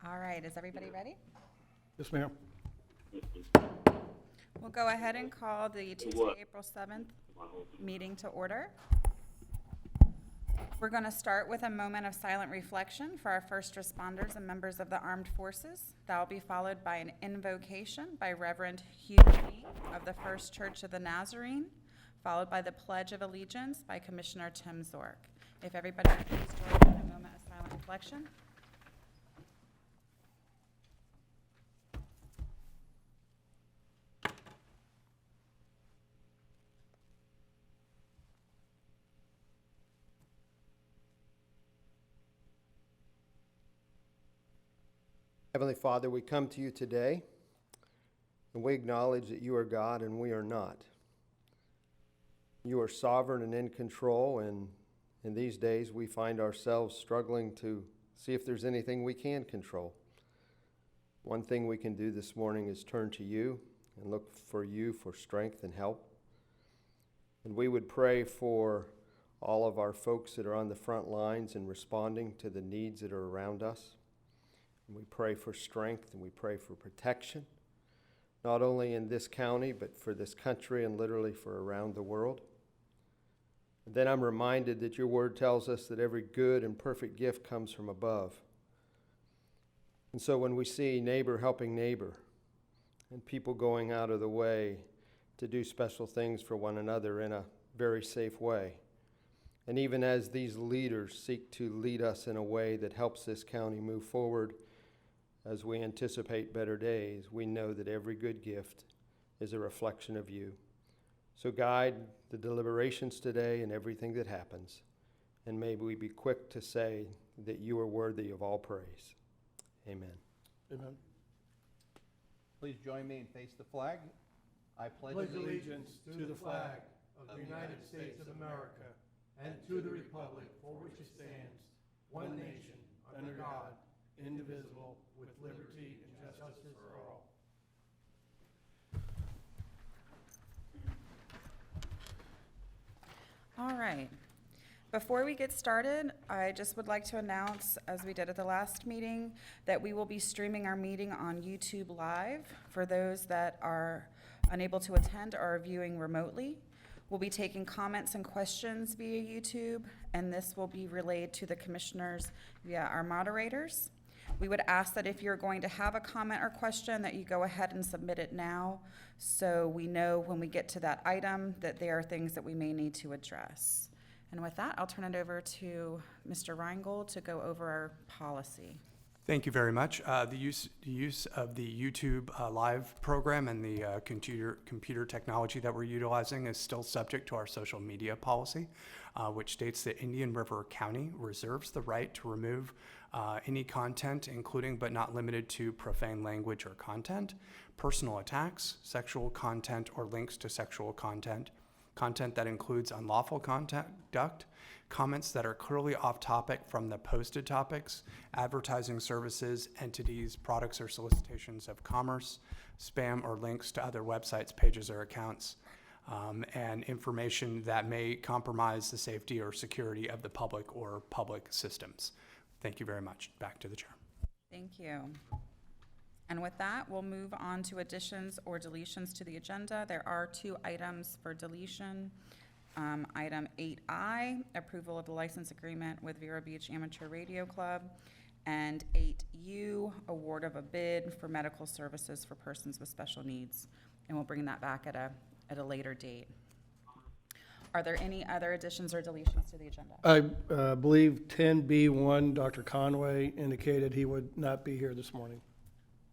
All right, is everybody ready? Yes, ma'am. We'll go ahead and call the Tuesday, April 7th meeting to order. We're going to start with a moment of silent reflection for our first responders and members of the armed forces. That will be followed by an invocation by Reverend Hugh Lee of the First Church of the Nazarene, followed by the Pledge of Allegiance by Commissioner Tim Zork. If everybody would please join in a moment of silent reflection. Heavenly Father, we come to you today, and we acknowledge that you are God and we are not. You are sovereign and in control, and in these days we find ourselves struggling to see if there's anything we can control. One thing we can do this morning is turn to you and look for you for strength and help. And we would pray for all of our folks that are on the front lines and responding to the needs that are around us. And we pray for strength and we pray for protection, not only in this county, but for this country and literally for around the world. And then I'm reminded that your word tells us that every good and perfect gift comes from above. And so when we see neighbor helping neighbor and people going out of the way to do special things for one another in a very safe way, and even as these leaders seek to lead us in a way that helps this county move forward, as we anticipate better days, we know that every good gift is a reflection of you. So guide the deliberations today and everything that happens, and may we be quick to say that you are worthy of all praise. Amen. Amen. Please join me and face the flag. I pledge Allegiance to the flag of the United States of America and to the republic for which it stands, one nation, under God, indivisible, with liberty and justice for all. All right. Before we get started, I just would like to announce, as we did at the last meeting, that we will be streaming our meeting on YouTube Live for those that are unable to attend or are viewing remotely. We'll be taking comments and questions via YouTube, and this will be relayed to the commissioners via our moderators. We would ask that if you're going to have a comment or question that you go ahead and submit it now, so we know when we get to that item that there are things that we may need to address. And with that, I'll turn it over to Mr. Reingold to go over our policy. Thank you very much. The use of the YouTube live program and the computer technology that we're utilizing is still subject to our social media policy, which states that Indian River County reserves the right to remove any content, including but not limited to profane language or content, personal attacks, sexual content or links to sexual content, content that includes unlawful conduct, comments that are clearly off topic from the posted topics, advertising services, entities, products, or solicitations of commerce, spam or links to other websites, pages, or accounts, and information that may compromise the safety or security of the public or public systems. Thank you very much. Back to the chair. Thank you. And with that, we'll move on to additions or deletions to the agenda. There are 2 items for deletion. Item 8I, approval of the license agreement with Vero Beach Amateur Radio Club, and 8U, award of a bid for medical services for persons with special needs. And we'll bring that back at a later date. Are there any other additions or deletions to the agenda? I believe 10B1, Dr. Conway indicated he would not be here this morning.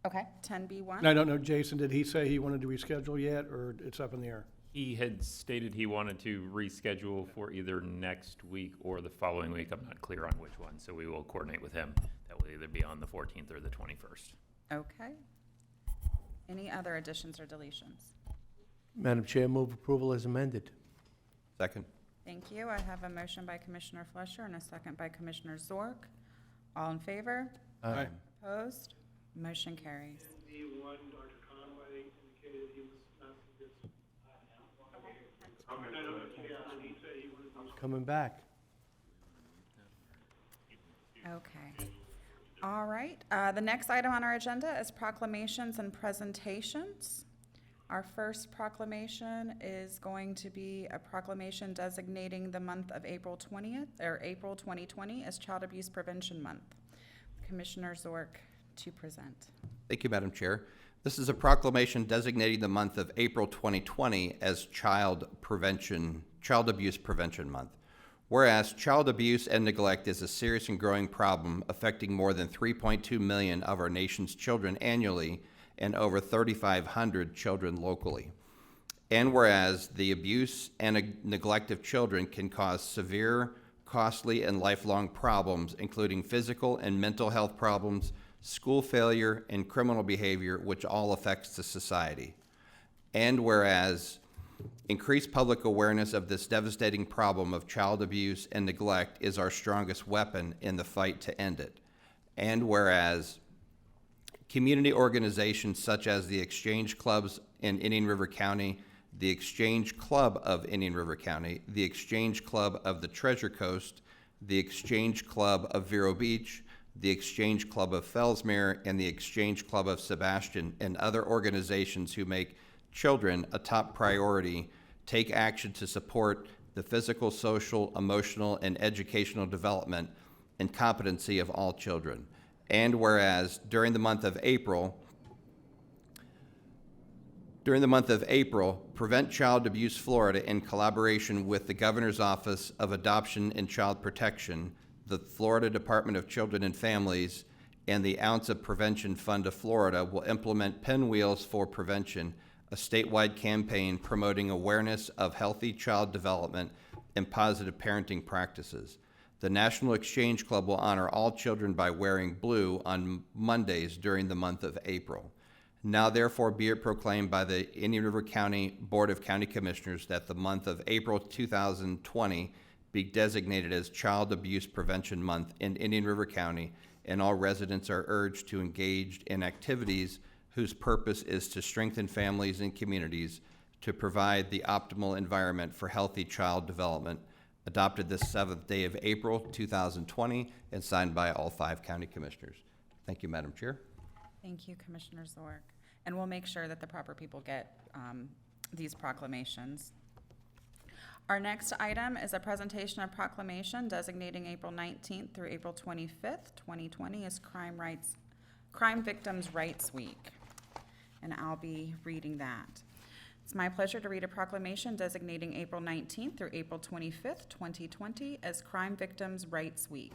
Okay, 10B1. And I don't know, Jason, did he say he wanted to reschedule yet, or it's up in the air? He had stated he wanted to reschedule for either next week or the following week. I'm not clear on which one, so we will coordinate with him. That will either be on the 14th or the 21st. Okay. Any other additions or deletions? Madam Chair, move approval as amended. Second. Thank you. I have a motion by Commissioner Fleischer and a second by Commissioner Zork. All in favor? Aye. Opposed? Motion carries. D1, Dr. Conway indicated he was not this. He said he was. Coming back. Okay. All right, the next item on our agenda is proclamations and presentations. Our first proclamation is going to be a proclamation designating the month of April 20th, or April 2020 as Child Abuse Prevention Month. Commissioner Zork to present. Thank you, Madam Chair. This is a proclamation designating the month of April 2020 as Child Abuse Prevention Month. Whereas child abuse and neglect is a serious and growing problem affecting more than 3.2 million of our nation's children annually and over 3,500 children locally. And whereas the abuse and neglect of children can cause severe, costly, and lifelong problems, including physical and mental health problems, school failure, and criminal behavior, which all affects the society. And whereas increased public awareness of this devastating problem of child abuse and neglect is our strongest weapon in the fight to end it. And whereas community organizations such as the Exchange Clubs in Indian River County, the Exchange Club of Indian River County, the Exchange Club of the Treasure Coast, the Exchange Club of Vero Beach, the Exchange Club of Fellsmere, and the Exchange Club of Sebastian, and other organizations who make children a top priority, take action to support the physical, social, emotional, and educational development and competency of all children. And whereas during the month of April, Prevent Child Abuse Florida, in collaboration with the Governor's Office of Adoption and Child Protection, the Florida Department of Children and Families, and the Ounce of Prevention Fund of Florida, will implement Pinwheels for Prevention, a statewide campaign promoting awareness of healthy child development and positive parenting practices. The National Exchange Club will honor all children by wearing blue on Mondays during the month of April. Now therefore be it proclaimed by the Indian River County Board of County Commissioners that the month of April 2020 be designated as Child Abuse Prevention Month in Indian River County, and all residents are urged to engage in activities whose purpose is to strengthen families and communities to provide the optimal environment for healthy child development, adopted this 7th day of April 2020 and signed by all 5 county commissioners. Thank you, Madam Chair. Thank you, Commissioner Zork. And we'll make sure that the proper people get these proclamations. Our next item is a presentation of proclamation designating April 19th through April 25th, 2020 as Crime Victims' Rights Week. And I'll be reading that. It's my pleasure to read a proclamation designating April 19th through April 25th, 2020 as Crime Victims' Rights Week.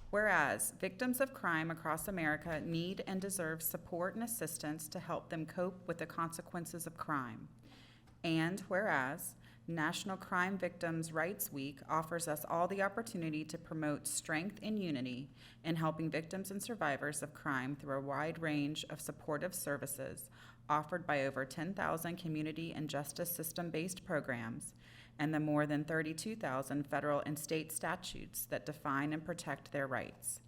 Whereas victims of crime across America need and deserve support and assistance to help them cope with the consequences of crime. And whereas National Crime Victims' Rights Week offers us all the opportunity to promote strength and unity in helping victims and survivors of crime through a wide range of supportive services offered by over 10,000 community and justice system-based programs and the more than 32,000 federal and state statutes that define and protect their rights.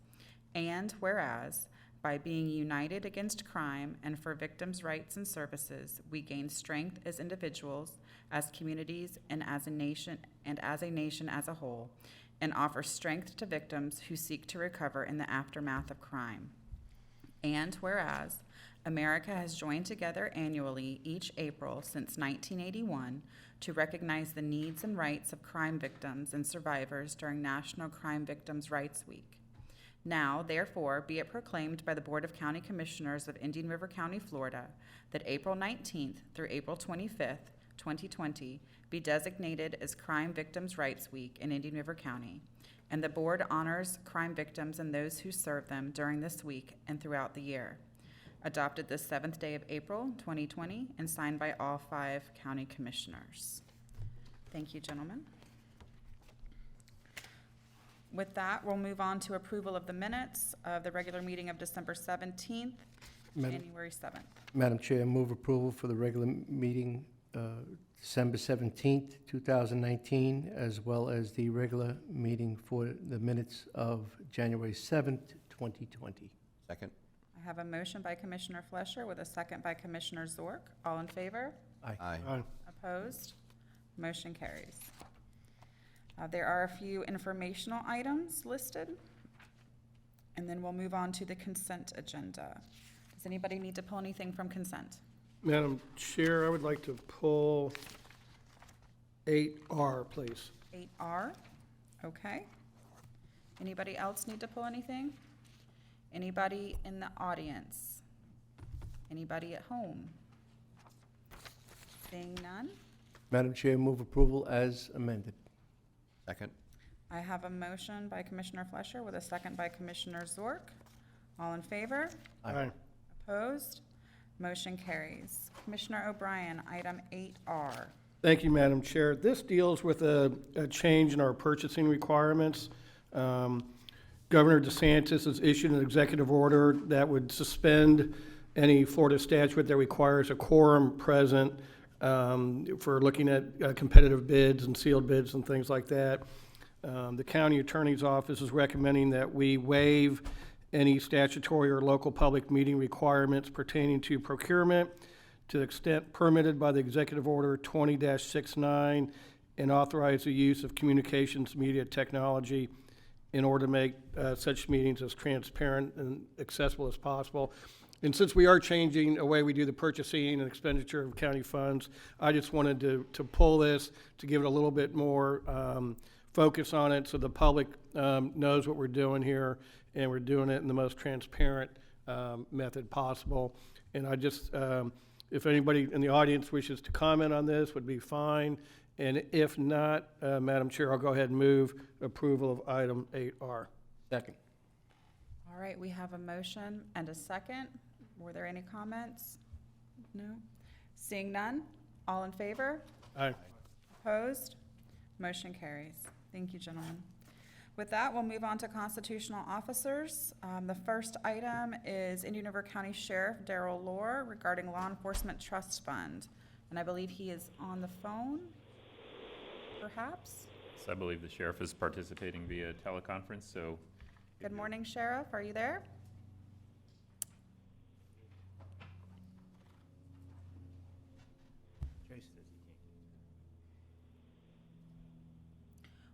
And whereas, by being united against crime and for victims' rights and services, we gain strength as individuals, as communities, and as a nation as a whole, and offer strength to victims who seek to recover in the aftermath of crime. And whereas, America has joined together annually each April since 1981 to recognize the needs and rights of crime victims and survivors during National Crime Victims' Rights Week. Now, therefore, be it proclaimed by the Board of County Commissioners of Indian River County, Florida, that April 19th through April 25th, 2020, be designated as Crime Victims' Rights Week in Indian River County, and the Board honors crime victims and those who serve them during this week and throughout the year. Adopted this 7th day of April, 2020, and signed by all 5 county commissioners. Thank you, gentlemen. With that, we'll move on to approval of the minutes of the regular meeting of December 17th, January 7th. Madam Chair, move approval for the regular meeting December 17th, 2019, as well as the regular meeting for the minutes of January 7th, 2020. Second. I have a motion by Commissioner Flesher with a second by Commissioner Zork. All in favor? Aye. Opposed? Motion carries. There are a few informational items listed. And then we'll move on to the consent agenda. Does anybody need to pull anything from consent? Madam Chair, I would like to pull 8R, please. 8R, okay. Anybody else need to pull anything? Anybody in the audience? Anybody at home? Seeing none, Madam Chair, move approval as amended. Second. I have a motion by Commissioner Flesher with a second by Commissioner Zork. All in favor? Aye. Opposed? Motion carries. Commissioner O'Brien, item 8R. Thank you, Madam Chair. This deals with a change in our purchasing requirements. Governor DeSantis has issued an executive order that would suspend any Florida statute that requires a quorum present for looking at competitive bids and sealed bids and things like that. The county attorney's office is recommending that we waive any statutory or local public meeting requirements pertaining to procurement to the extent permitted by the Executive Order 20-69 and authorize the use of communications media technology in order to make such meetings as transparent and accessible as possible. And since we are changing the way we do the purchasing and expenditure of county funds, I just wanted to pull this to give it a little bit more focus on it so the public knows what we're doing here, and we're doing it in the most transparent method possible. And I just, if anybody in the audience wishes to comment on this, would be fine. And if not, Madam Chair, I'll go ahead and move approval of item 8R. Second. All right, we have a motion and a second. Were there any comments? No? Seeing none, all in favor? Aye. Opposed? Motion carries. Thank you, gentlemen. With that, we'll move on to constitutional officers. The first item is Indian River County Sheriff Darrell Lohr regarding Law Enforcement Trust Fund. And I believe he is on the phone, perhaps? So I believe the sheriff is participating via teleconference, so. Good morning, Sheriff. Are you there?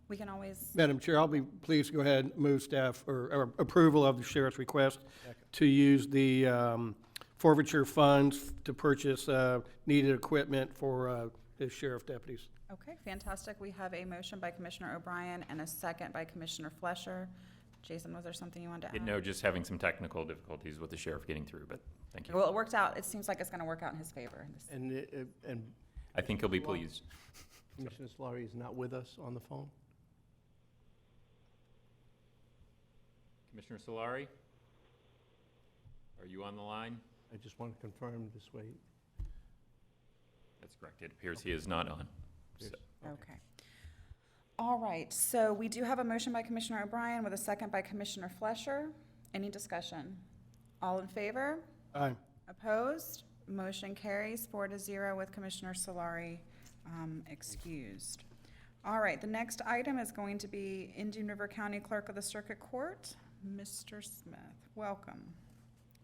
We can always, Madam Chair, I'll be pleased to go ahead and move staff or approval of the sheriff's request to use the forfeiture funds to purchase needed equipment for his sheriff deputies. okay, fantastic. We have a motion by Commissioner O'Brien and a second by Commissioner Flesher. Jason, was there something you wanted to add? No, just having some technical difficulties with the sheriff getting through, but thank you. Well, it worked out. It seems like it's going to work out in his favor. And I think he'll be pleased. Commissioner Solari is not with us on the phone? Commissioner Solari? Are you on the line? I just want to confirm this way. That's correct. It appears he is not on. So- Okay. All right, so we do have a motion by Commissioner O'Brien with a second by Commissioner Flesher. Any discussion? All in favor? Aye. Opposed? Motion carries 4-0 with Commissioner Solari excused. All right, the next item is going to be Indian River County Clerk of the Circuit Court, Mr. Smith. Welcome.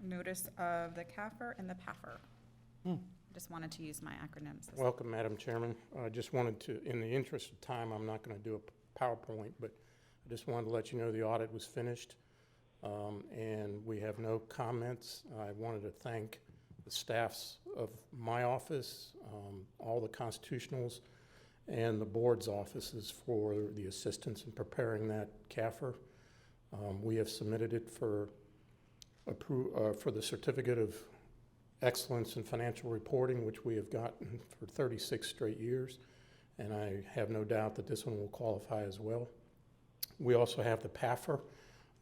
Notice of the CAFR and the PAFR. Just wanted to use my acronyms. Welcome, Madam Chairman. I just wanted to, in the interest of time, I'm not going to do a PowerPoint, but I just wanted to let you know the audit was finished, and we have no comments. I wanted to thank the staffs of my office, all the constitutionals, and the board's offices for the assistance in preparing that CAFR. We have submitted it for the Certificate of Excellence in Financial Reporting, which we have gotten for 36 straight years, and I have no doubt that this one will qualify as well. We also have the PAFR,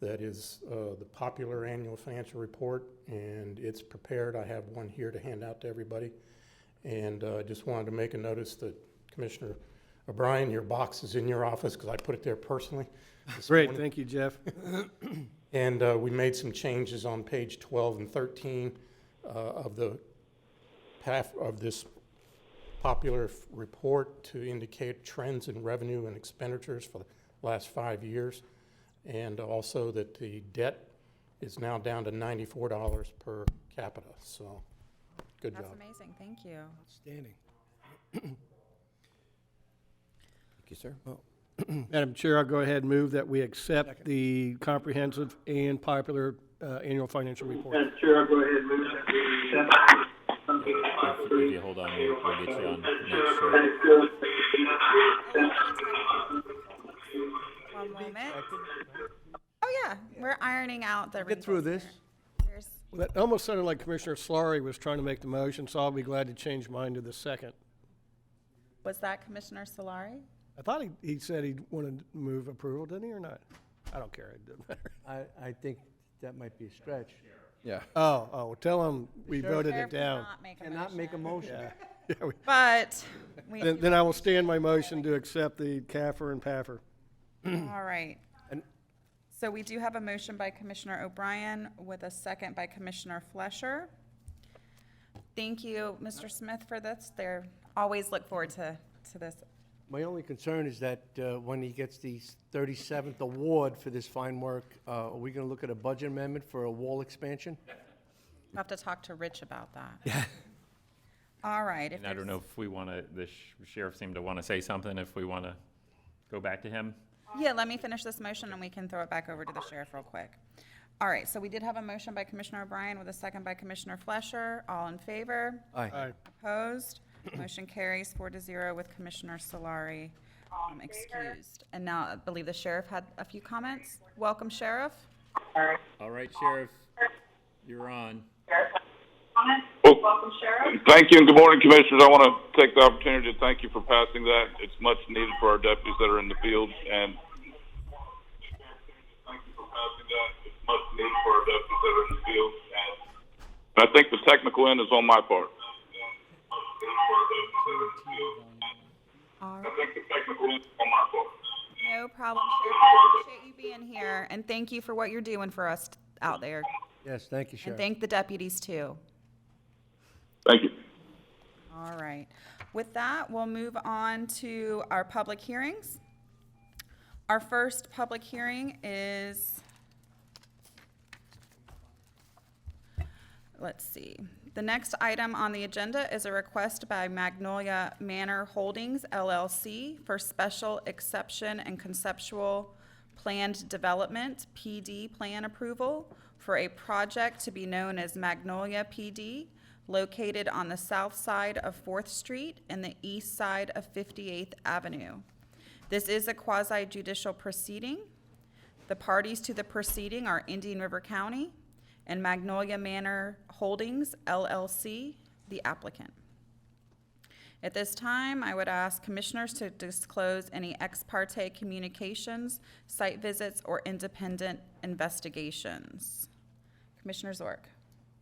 that is the Popular Annual Financial Report, and it's prepared. I have one here to hand out to everybody, and I just wanted to make a notice that Commissioner O'Brien, your box is in your office because I put it there personally. Great, thank you, Jeff. And we made some changes on page 12 and 13 of the path of this popular report to indicate trends in revenue and expenditures for the last 5 years, and also that the debt is now down to $94 per capita. So, good job. That's amazing. Thank you. Outstanding. Thank you, sir. Well, Madam Chair, I'll go ahead and move that we accept the comprehensive and popular annual financial report. Madam Chair, I'll go ahead and move that we accept If you hold on, we'll get you on next, Sheriff. One moment. Oh, yeah, we're ironing out the Get through wrinkles this. here. There's- Well, that almost sounded like Commissioner Solari was trying to make the motion, so I'll be glad to change mine to the second. Was that Commissioner Solari? I thought he said he wanted to move approval, didn't he, or not? I don't care, it doesn't matter. I think that might be a stretch. Yeah. Oh, tell him we voted Sheriff it did down. not make a Cannot make a motion. motion. Yeah, But, we, then I will stand my motion to accept the CAFR and PAFR. all right. And- So we do have a motion by Commissioner O'Brien with a second by Commissioner Flesher. Thank you, Mr. Smith, for this. They're always look forward to this. My only concern is that when he gets the 37th award for this fine work, are we going to look at a budget amendment for a wall expansion? We'll have to talk to Rich about that. Yeah. All right. If And I don't there's- know if we want to, the sheriff seemed to want to say something, if we want to go back to him. Yeah, let me finish this motion and we can throw it back over to the sheriff real quick. All right, so we did have a motion by Commissioner O'Brien with a second by Commissioner Flesher. All in favor? Aye. Opposed? Motion carries 4-0 with Commissioner Solari excused. And now I believe the sheriff had a few comments. Welcome, Sheriff. All right, Sheriff, you're on. Welcome, Sheriff. Thank you, and good morning, Commissioners. I want to take the opportunity to thank you for passing that. It's much needed for our deputies that are in the field, and I think the technical end is on my part. All right. I think the technical end is on my part. No problem, Sheriff. I appreciate you being here, and thank you for what you're doing for us out there. Yes, thank you, And Sheriff. thank the deputies, too. Thank you. All right. With that, we'll move on to our public hearings. Our first public hearing is, let's see. The next item on the agenda is a request by Magnolia Manor Holdings LLC for special exception and conceptual planned development PD plan approval for a project to be known as Magnolia PD, located on the south side of 4th Street and the east side of 58th Avenue. This is a quasi-judicial proceeding. The parties to the proceeding are Indian River County and Magnolia Manor Holdings LLC, the applicant. At this time, I would ask commissioners to disclose any ex parte communications, site visits, or independent investigations. Commissioner Zork.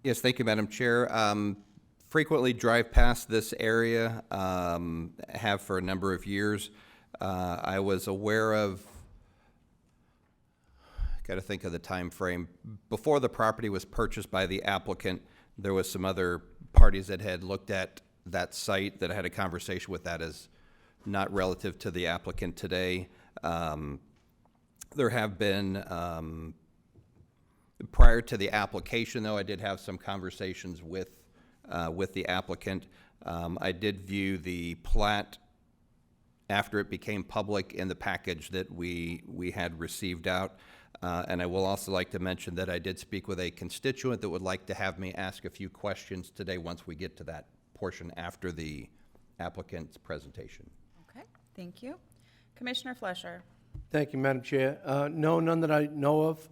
Yes, thank you, Madam Chair. Frequently drive past this area, have for a number of years. I was aware of, got to think of the time frame. Before the property was purchased by the applicant, there was some other parties that had looked at that site that I had a conversation with that is not relative to the applicant today. There have been, prior to the application, though, I did have some conversations with the applicant. I did view the plat after it became public in the package that we had received out. And I will also like to mention that I did speak with a constituent that would like to have me ask a few questions today once we get to that portion after the applicant's presentation. Okay, thank you. Commissioner Flesher. Thank you, Madam Chair. No, none that I know of.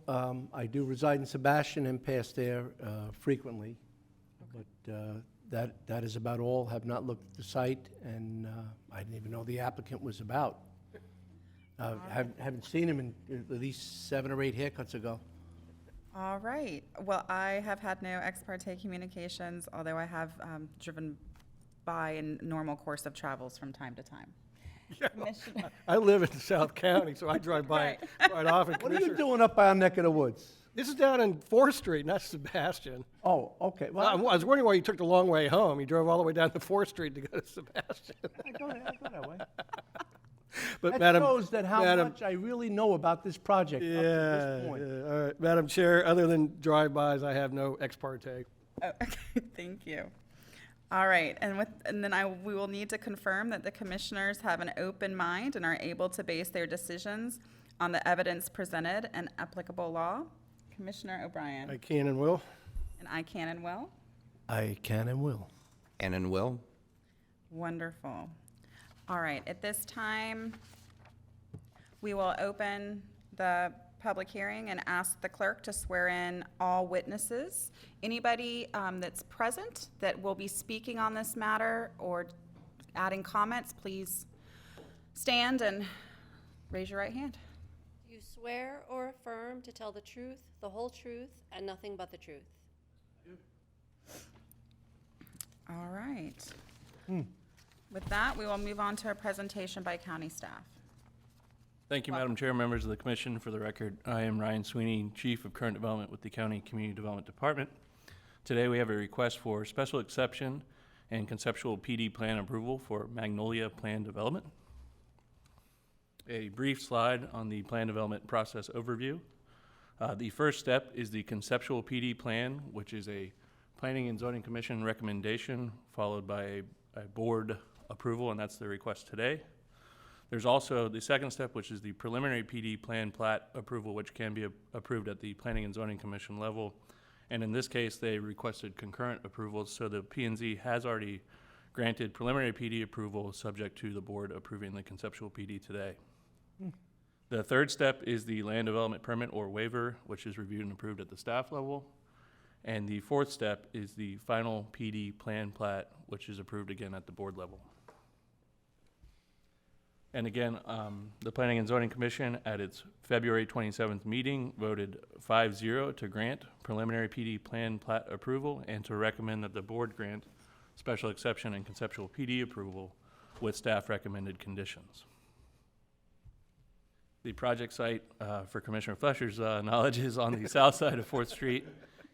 I do reside in Sebastian and pass there frequently. But that is about all. Have not looked at the site, and I didn't even know the applicant was about. Haven't seen him in at least 7 or 8 haircuts ago. All right. Well, I have had no ex parte communications, although I have driven by in normal course of travels from time to time. Commissioner- I live in South County, so I drive by quite often. What are you Commissioner, doing up by our neck of the woods? this is down in 4th Street, not Sebastian. Oh, okay. Well, I was wondering why you took the long way home. You drove all the way down to 4th Street to go to Sebastian. I go that way. But That Madam, shows that how Madam- much I really know about this project up to this point. All right, Madam Chair, other than drive-bys, I have no ex parte. Oh, okay, thank you. All right, and then we will need to confirm that the commissioners have an open mind and are able to base their decisions on the evidence presented and applicable law. Commissioner O'Brien. I can and will. And I can and will. I can and will. And will. Wonderful. All right, at this time, we will open the public hearing and ask the clerk to swear in all witnesses. Anybody that's present that will be speaking on this matter or adding comments, please stand and raise your right hand. Do you swear or affirm to tell the truth, the whole truth, and nothing but the truth? All right. With that, we will move on to a presentation by county staff. Thank you, Madam Chair, members of the commission. For the record, I am Ryan Sweeney, Chief of Current Development with the County Community Development Department. Today we have a request for special exception and conceptual PD plan approval for Magnolia Plan Development. A brief slide on the plan development process overview. The first step is the conceptual PD plan, which is a Planning and Zoning Commission recommendation followed by a board approval, and that's the request today. There's also the second step, which is the preliminary PD plan plat approval, which can be approved at the Planning and Zoning Commission level. And in this case, they requested concurrent approvals, so the P&Z has already granted preliminary PD approval subject to the board approving the conceptual PD today. The third step is the land development permit or waiver, which is reviewed and approved at the staff level. And the fourth step is the final PD plan plat, which is approved again at the board level. And again, the Planning and Zoning Commission at its February 27th meeting voted 5-0 to grant preliminary PD plan plat approval and to recommend that the board grant special exception and conceptual PD approval with staff recommended conditions. The project site, for Commissioner Flesher's knowledge, is on the south side of 4th Street,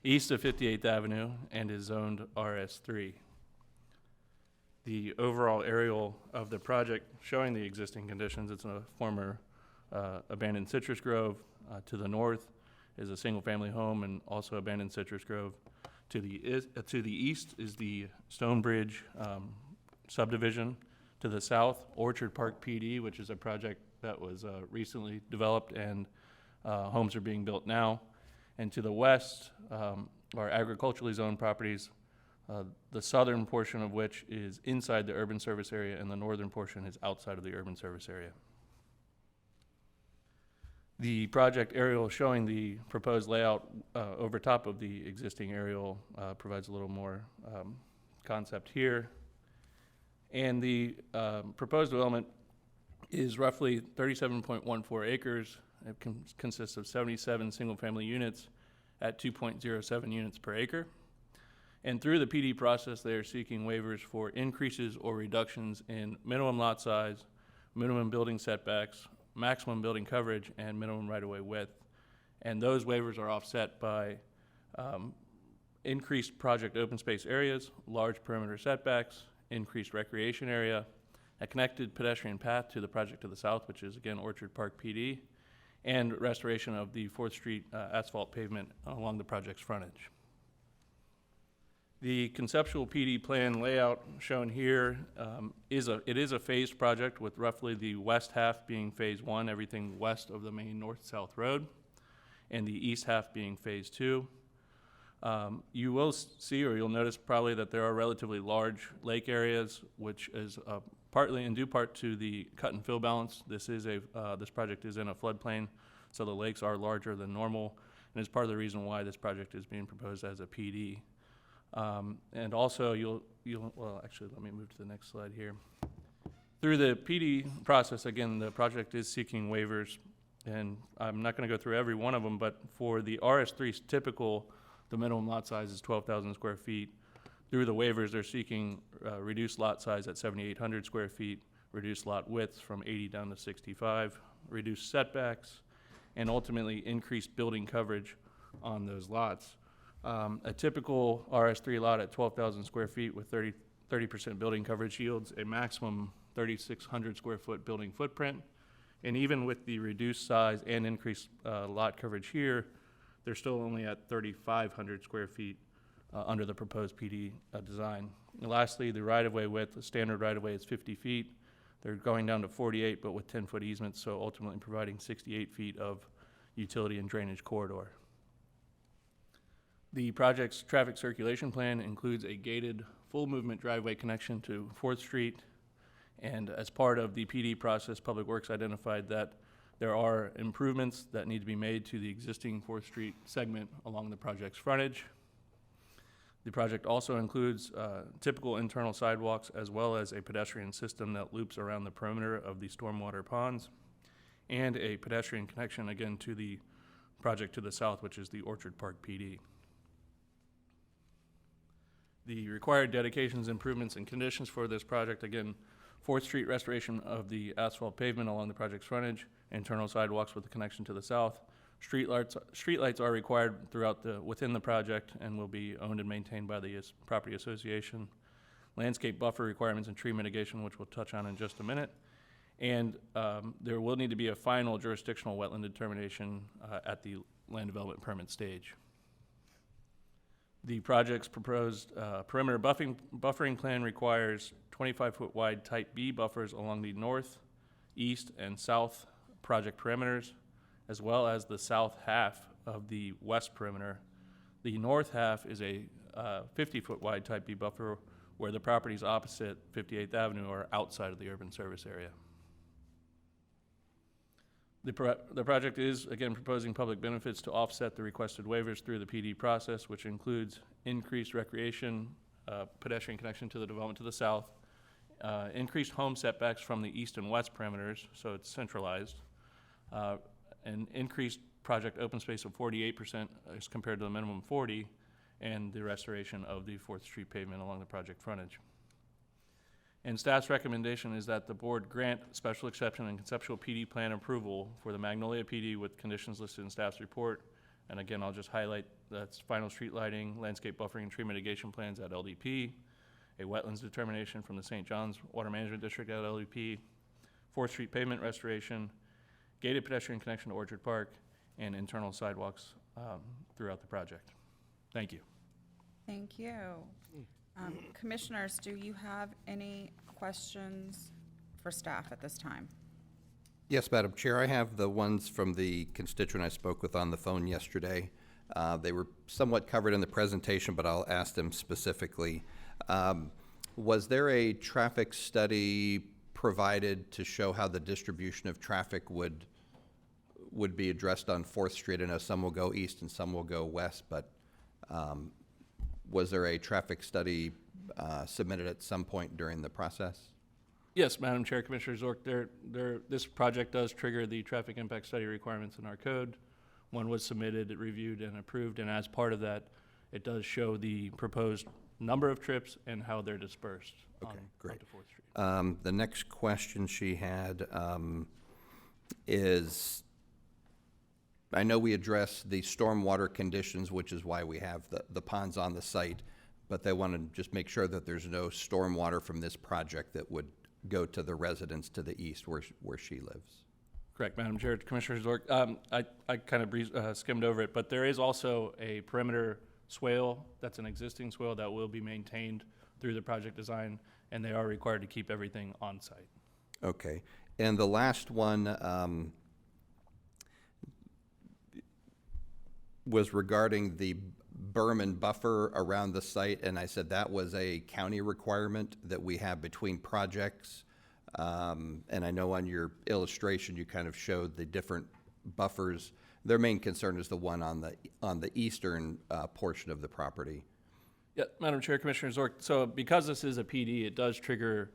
east of 58th Avenue, and is zoned RS3. The overall aerial of the project showing the existing conditions, it's a former abandoned citrus grove. To the north is a single-family home and also abandoned citrus grove. To the east is the Stonebridge subdivision. To the south, Orchard Park PD, which is a project that was recently developed and homes are being built now. And to the west are agriculturally zoned properties, the southern portion of which is inside the urban service area and the northern portion is outside of the urban service area. The project aerial showing the proposed layout over top of the existing aerial provides a little more concept here. And the proposed development is roughly 37.14 acres. It consists of 77 single-family units at 2.07 units per acre. And through the PD process, they are seeking waivers for increases or reductions in minimum lot size, minimum building setbacks, maximum building coverage, and minimum right-of-way width. And those waivers are offset by increased project open space areas, large perimeter setbacks, increased recreation area, a connected pedestrian path to the project to the south, which is again Orchard Park PD, and restoration of the 4th Street asphalt pavement along the project's frontage. The conceptual PD plan layout shown here is a phased project with roughly the west half being phase 1, everything west of the main north-south road, and the east half being phase 2. You will see, or you'll notice probably, that there are relatively large lake areas, which is partly in due part to the cut and fill balance. This project is in a floodplain, so the lakes are larger than normal, and is part of the reason why this project is being proposed as a PD. And also, well, actually, let me move to the next slide here. Through the PD process, again, the project is seeking waivers, and I'm not going to go through every one of them, but for the RS3's typical, the minimum lot size is 12,000 square feet. Through the waivers, they're seeking reduced lot size at 7,800 square feet, reduced lot width from 80 down to 65, reduced setbacks, and ultimately increased building coverage on those lots. A typical RS3 lot at 12,000 square feet with 30% building coverage yields a maximum 3,600 square foot building footprint. And even with the reduced size and increased lot coverage here, they're still only at 3,500 square feet under the proposed PD design. And lastly, the right-of-way width, the standard right-of-way is 50 feet. They're going down to 48, but with 10-foot easements, so ultimately providing 68 feet of utility and drainage corridor. The project's traffic circulation plan includes a gated full-movement driveway connection to 4th Street, and as part of the PD process, Public Works identified that there are improvements that need to be made to the existing 4th Street segment along the project's frontage. The project also includes typical internal sidewalks as well as a pedestrian system that loops around the perimeter of the stormwater ponds, and a pedestrian connection again to the project to the south, which is the Orchard Park PD. The required dedications, improvements, and conditions for this project, again, 4th Street restoration of the asphalt pavement along the project's frontage, internal sidewalks with a connection to the south. Streetlights are required within the project and will be owned and maintained by the property association. Landscape buffer requirements and tree mitigation, which we'll touch on in just a minute. And there will need to be a final jurisdictional wetland determination at the land development permit stage. The project's proposed perimeter buffering plan requires 25-foot wide type B buffers along the north, east, and south project perimeters, as well as the south half of the west perimeter. The north half is a 50-foot wide type B buffer where the properties opposite 58th Avenue are outside of the urban service area. The project is, again, proposing public benefits to offset the requested waivers through the PD process, which includes increased recreation, pedestrian connection to the development to the south, increased home setbacks from the east and west perimeters, so it's centralized, an increased project open space of 48% as compared to the minimum 40, and the restoration of the 4th Street pavement along the project frontage. And staff's recommendation is that the board grant special exception and conceptual PD plan approval for the Magnolia PD with conditions listed in staff's report. And again, I'll just highlight that's final street lighting, landscape buffering and tree mitigation plans at LDP, a wetlands determination from the St. John's Water Management District at LDP, 4th Street pavement restoration, gated pedestrian connection to Orchard Park, and internal sidewalks throughout the project. Thank you. Thank you. Commissioners, do you have any questions for staff at this time? Yes, Madam Chair, I have the ones from the constituent I spoke with on the phone yesterday. They were somewhat covered in the presentation, but I'll ask them specifically. Was there a traffic study provided to show how the distribution of traffic would be addressed on 4th Street? I know some will go east and some will go west, but was there a traffic study submitted at some point during the process? Yes, Madam Chair, Commissioner Zork, this project does trigger the traffic impact study requirements in our code. One was submitted, reviewed, and approved, and as part of that, it does show the proposed number of trips and how they're dispersed Okay, great. onto 4th Street. The next question she had is, I know we addressed the stormwater conditions, which is why we have the ponds on the site, but they want to just make sure that there's no stormwater from this project that would go to the residents to the east where she lives. Correct, Madam Chair, Commissioner Zork. I kind of skimmed over it, but there is also a perimeter swale that's an existing swale that will be maintained through the project design, and they are required to keep everything on site. Okay, and the last one was regarding the berm and buffer around the site, and I said that was a county requirement that we have between projects. And I know on your illustration you kind of showed the different buffers. Their main concern is the one on the eastern portion of the property. Yeah, Madam Chair, Commissioner Zork. So because this is a PD, it does trigger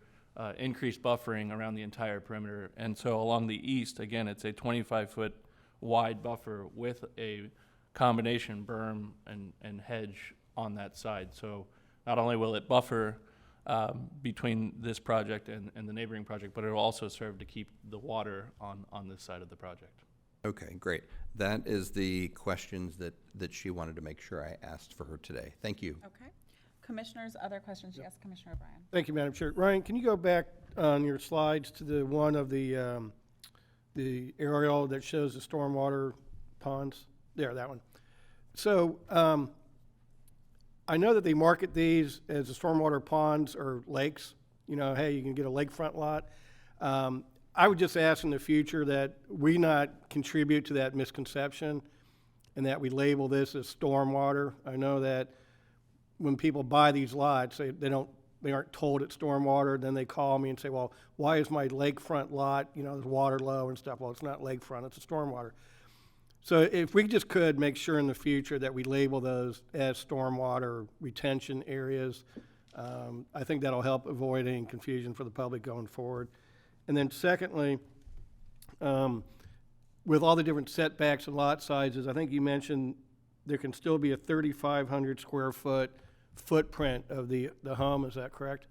increased buffering around the entire perimeter. And so along the east, again, it's a 25-foot wide buffer with a combination berm and hedge on that side. So not only will it buffer between this project and the neighboring project, but it will also serve to keep the water on this side of the project. Okay, great. That is the questions that she wanted to make sure I asked for her today. Thank you. Okay. Commissioners, other questions? Yes, Commissioner O'Brien. Thank you, Madam Chair. Ryan, can you go back on your slides to the one of the aerial that shows the stormwater ponds? There, that one. So I know that they market these as the stormwater ponds or lakes. You know, hey, you can get a lakefront lot. I would just ask in the future that we not contribute to that misconception and that we label this as stormwater. I know that when people buy these lots, they aren't told it's stormwater. Then they call me and say, well, why is my lakefront lot, you know, there's water low and stuff. Well, it's not lakefront, it's a stormwater. So if we just could make sure in the future that we label those as stormwater retention areas, I think that'll help avoid any confusion for the public going forward. And then secondly, with all the different setbacks and lot sizes, I think you mentioned there can still be a 3,500 square foot footprint of the home. Is that correct?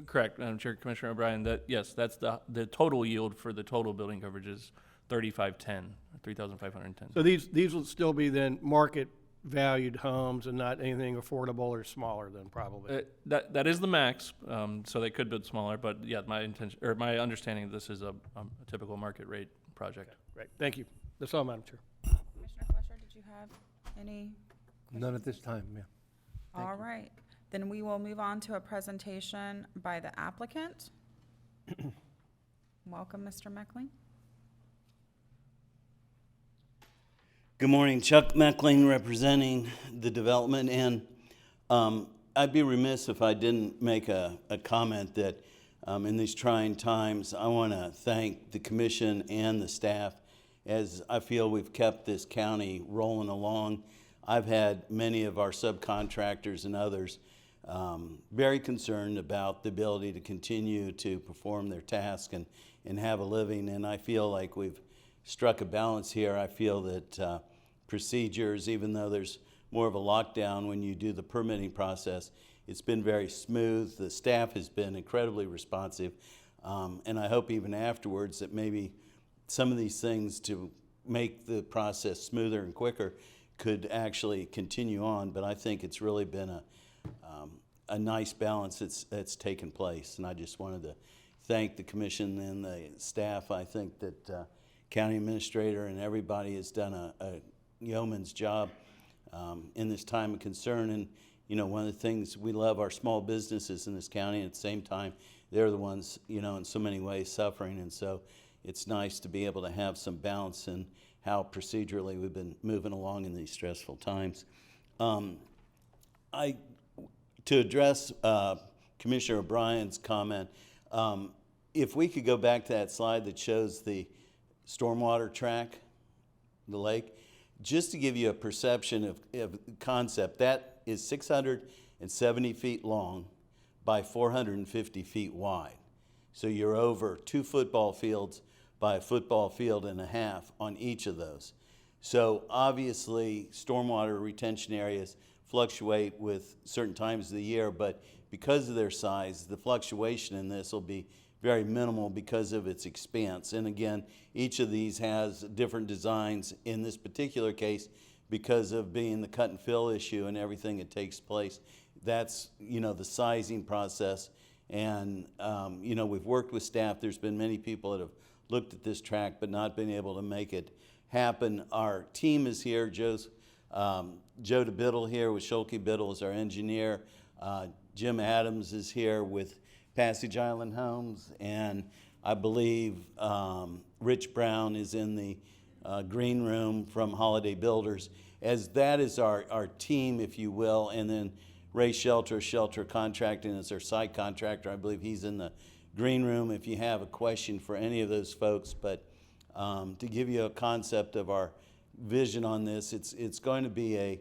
Correct, Madam Chair, Commissioner O'Brien, that, yes, that's the total yield for the total building coverage is 3,510. So these will still be then market valued homes and not anything affordable or smaller than probably. That is the max, so they could build smaller, but yeah, my understanding, this is a typical market rate project. Right, thank you. That's all, Madam Chair. Commissioner Fletcher, did you have any? None at this time, yeah. All right, then we will move on to a presentation by the applicant. Welcome, Mr. Meckling. Good morning, Chuck Meckling representing the development, and I'd be remiss if I didn't make a comment that in these trying times, I want to thank the commission and the staff, as I feel we've kept this county rolling along. I've had many of our subcontractors and others very concerned about the ability to continue to perform their task and have a living, and I feel like we've struck a balance here. I feel that procedures, even though there's more of a lockdown when you do the permitting process, it's been very smooth. The staff has been incredibly responsive, and I hope even afterwards that maybe some of these things to make the process smoother and quicker could actually continue on. But I think it's really been a nice balance that's taken place, and I just wanted to thank the commission and the staff. I think that county administrator and everybody has done a yeoman's job in this time of concern. And you know, one of the things, we love our small businesses in this county, and at the same time, they're the ones, you know, in so many ways suffering. And so it's nice to be able to have some balance in how procedurally we've been moving along in these stressful times. To address Commissioner O'Brien's comment, if we could go back to that slide that shows the stormwater track, the lake, just to give you a perception of concept, that is 670 feet long by 450 feet wide. So you're over 2 football fields by a football field and a half on each of those. So obviously stormwater retention areas fluctuate with certain times of the year, but because of their size, the fluctuation in this will be very minimal because of its expanse. And again, each of these has different designs. In this particular case, because of being the cut and fill issue and everything that takes place, that's, you know, the sizing process. And you know, we've worked with staff. There's been many people that have looked at this track but not been able to make it happen. Our team is here. Joe DeBiddle here with Schulke Biddle is our engineer. Jim Adams is here with Passage Island Homes, and I believe Rich Brown is in the green room from Holiday Builders, as that is our team, if you will. And then Ray Shelter Contracting is our site contractor. I believe he's in the green room if you have a question for any of those folks. But to give you a concept of our vision on this, it's going to be a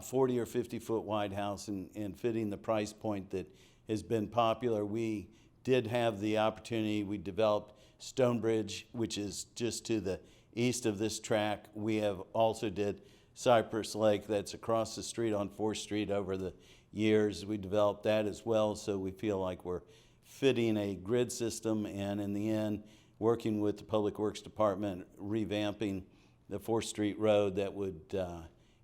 40 or 50 foot wide house and fitting the price point that has been popular. We did have the opportunity, we developed Stonebridge, which is just to the east of this track. We have also did Cypress Lake, that's across the street on 4th Street over the years. We developed that as well, so we feel like we're fitting a grid system, and in the end, working with the Public Works Department, revamping the 4th Street Road that would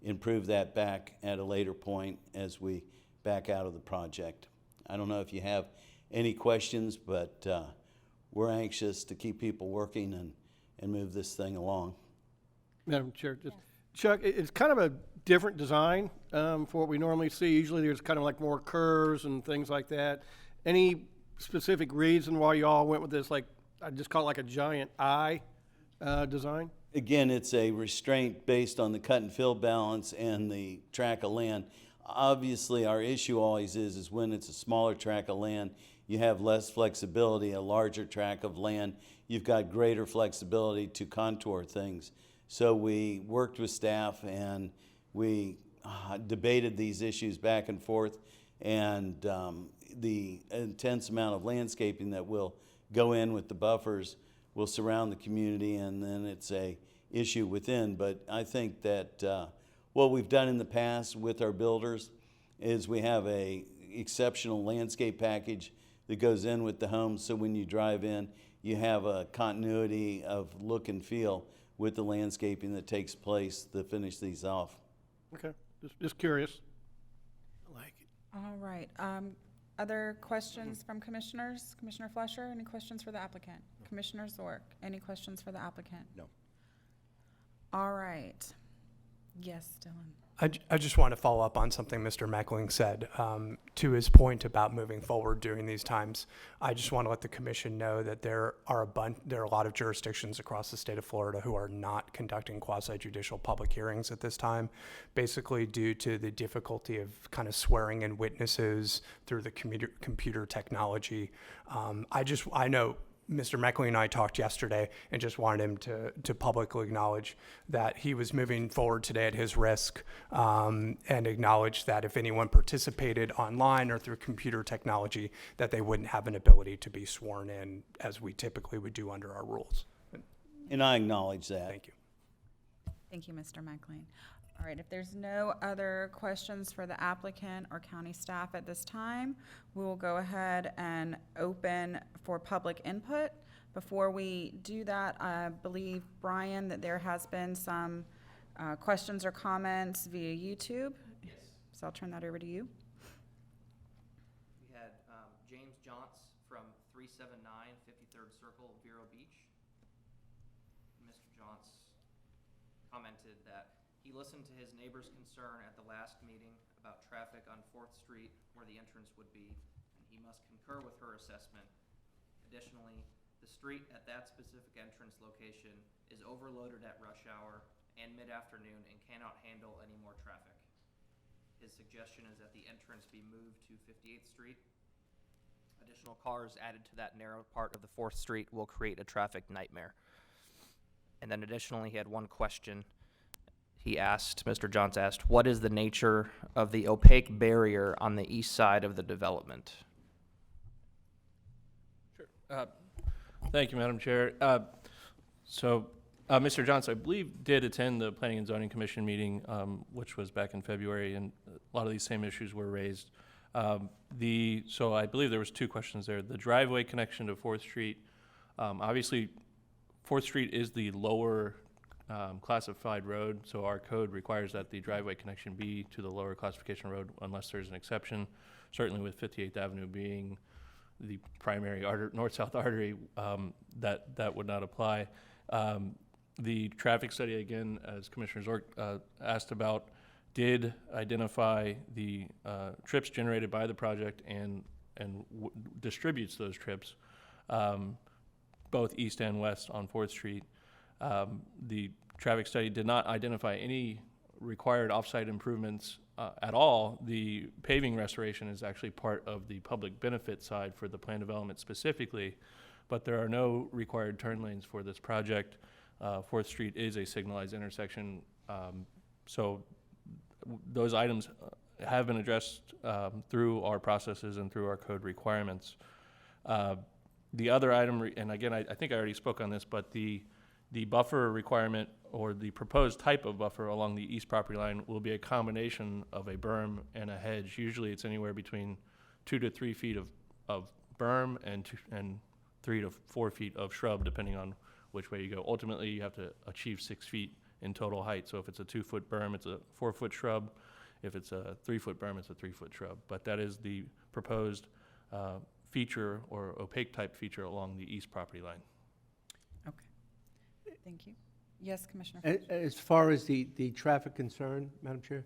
improve that back at a later point as we back out of the project. I don't know if you have any questions, but we're anxious to keep people working and move this thing along. Madam Chair, just, Chuck, it's kind of a different design for what we normally see. Usually there's kind of like more curves and things like that. Any specific reason why you all went with this, like, I just call it like a giant eye design? Again, it's a restraint based on the cut and fill balance and the tract of land. Obviously, our issue always is when it's a smaller tract of land, you have less flexibility. A larger tract of land, you've got greater flexibility to contour things. So we worked with staff and we debated these issues back and forth, and the intense amount of landscaping that will go in with the buffers will surround the community, and then it's a issue within. But I think that what we've done in the past with our builders is we have a exceptional landscape package that goes in with the home, so when you drive in, you have a continuity of look and feel with the landscaping that takes place to finish these off. Okay, just curious. All right. Other questions from commissioners? Commissioner Fleischer, any questions for the applicant? Commissioner Zork, any questions for the applicant? No. All right. Yes, Dylan. I just want to follow up on something Mr. Meckling said. To his point about moving forward during these times, I just want to let the commission know that there are a lot of jurisdictions across the state of Florida who are not conducting quasi-judicial public hearings at this time, basically due to the difficulty of kind of swearing in witnesses through the computer technology. I know Mr. Meckling and I talked yesterday and just wanted him to publicly acknowledge that he was moving forward today at his risk, and acknowledge that if anyone participated online or through computer technology, that they wouldn't have an ability to be sworn in as we typically would do under our rules. And I acknowledge that. Thank you. Thank you, Mr. Meckling. All right, if there's no other questions for the applicant or county staff at this time, we will go ahead and open for public input. Before we do that, I believe, Brian, that there has been some questions or comments via YouTube. Yes. So I'll turn that over to you. We had James Johns from 379 53rd Circle, Vero Beach. Mr. Johns commented that he listened to his neighbor's concern at the last meeting about traffic on 4th Street where the entrance would be, and he must concur with her assessment. Additionally, the street at that specific entrance location is overloaded at rush hour and mid-afternoon and cannot handle any more traffic. His suggestion is that the entrance be moved to 58th Street. Additional cars added to that narrow part of the 4th Street will create a traffic nightmare. And then additionally, he had one question. Mr. Johns asked, what is the nature of the opaque barrier on the east side of the development? Sure. Thank you, Madam Chair. Mr. Johns, I believe, did attend the Planning and Zoning Commission meeting, which was back in February, and a lot of these same issues were raised. So I believe there was two questions there. The driveway connection to 4th Street, obviously 4th Street is the lower classified road, so our code requires that the driveway connection be to the lower classification road unless there's an exception. Certainly with 58th Avenue being the primary north-south artery, that would not apply. The traffic study, again, as Commissioner Zork asked about, did identify the trips generated by the project and distributes those trips, both east and west on 4th Street. The traffic study did not identify any required off-site improvements at all. The paving restoration is actually part of the public benefit side for the plan development specifically, but there are no required turn lanes for this project. 4th Street is a signalized intersection, so those items have been addressed through our processes and through our code requirements. The other item, and again, I think I already spoke on this, but the buffer requirement or the proposed type of buffer along the east property line will be a combination of a berm and a hedge. Usually it's anywhere between 2 to 3 feet of berm and 3 to 4 feet of shrub, depending on which way you go. Ultimately, you have to achieve 6 feet in total height. So if it's a 2-foot berm, it's a 4-foot shrub. If it's a 3-foot berm, it's a 3-foot shrub. But that is the proposed feature or opaque type feature along the east property line. Okay. Thank you. Yes, Commissioner. As far as the traffic concern, Madam Chair,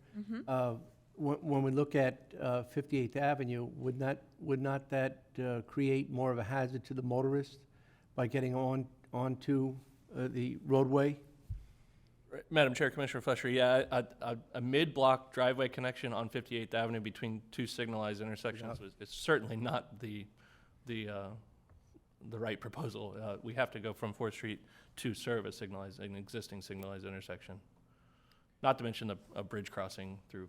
when we look at 58th Avenue, would not that create more of a hazard to the motorist by getting onto the roadway? Madam Chair, Commissioner Fletcher, yeah, a mid-block driveway connection on 58th Avenue between two signalized intersections is certainly not the right proposal. We have to go from 4th Street to serve an existing signalized intersection. Not to mention a bridge crossing through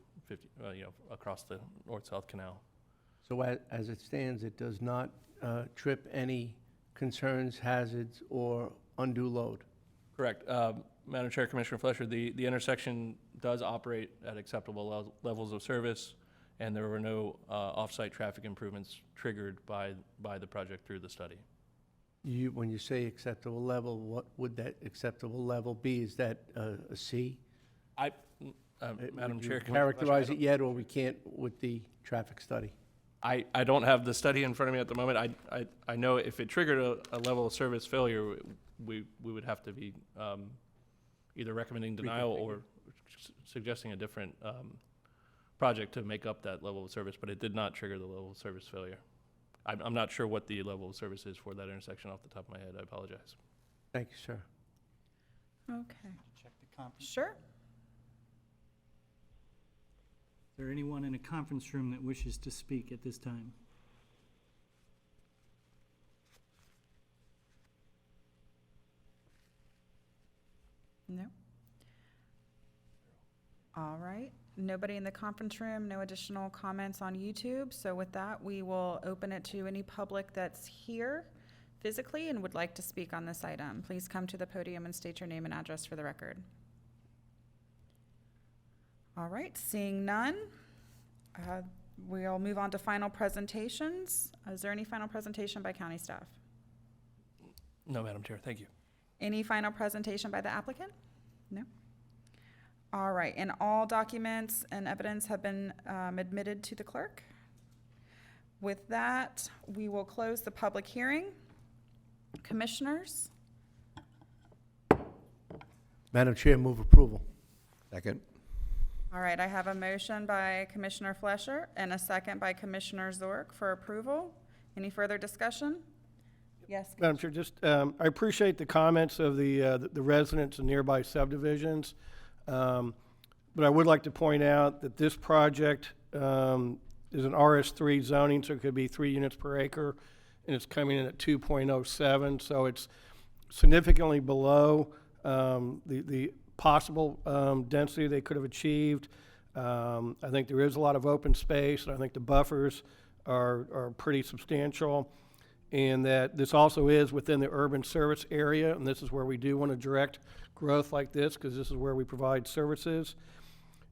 across the north-south canal. So as it stands, it does not trip any concerns, hazards, or undue load? Correct. Madam Chair, Commissioner Fletcher, the intersection does operate at acceptable levels of service, and there were no off-site traffic improvements triggered by the project through the study. When you say acceptable level, what would that acceptable level be? Is that a C? Madam Chair, Characterize it yet, or we can't with the traffic study? I don't have the study in front of me at the moment. I know if it triggered a level of service failure, we would have to be either recommending denial or suggesting a different project to make up that level of service, but it did not trigger the level of service failure. I'm not sure what the level of service is for that intersection off the top of my head. I apologize. Thank you, sir. Okay. Check the conference. Sure. Is there anyone in a conference room that wishes to speak at this time? No? All right. Nobody in the conference room, no additional comments on YouTube. So with that, we will open it to any public that's here physically and would like to speak on this item. Please come to the podium and state your name and address for the record. All right, seeing none, we'll move on to final presentations. Is there any final presentation by county staff? No, Madam Chair, thank you. Any final presentation by the applicant? No? All right, and all documents and evidence have been admitted to the clerk. With that, we will close the public hearing. Commissioners? Madam Chair, move approval. Second. All right, I have a motion by Commissioner Fletcher and a second by Commissioner Zork for approval. Any further discussion? Yes. Madam Chair, just, I appreciate the comments of the residents in nearby subdivisions. But I would like to point out that this project is an RS3 zoning, so it could be 3 units per acre, and it's coming in at 2.07, so it's significantly below the possible density they could have achieved. I think there is a lot of open space, and I think the buffers are pretty substantial, and that this also is within the urban service area, and this is where we do want to direct growth like this, because this is where we provide services.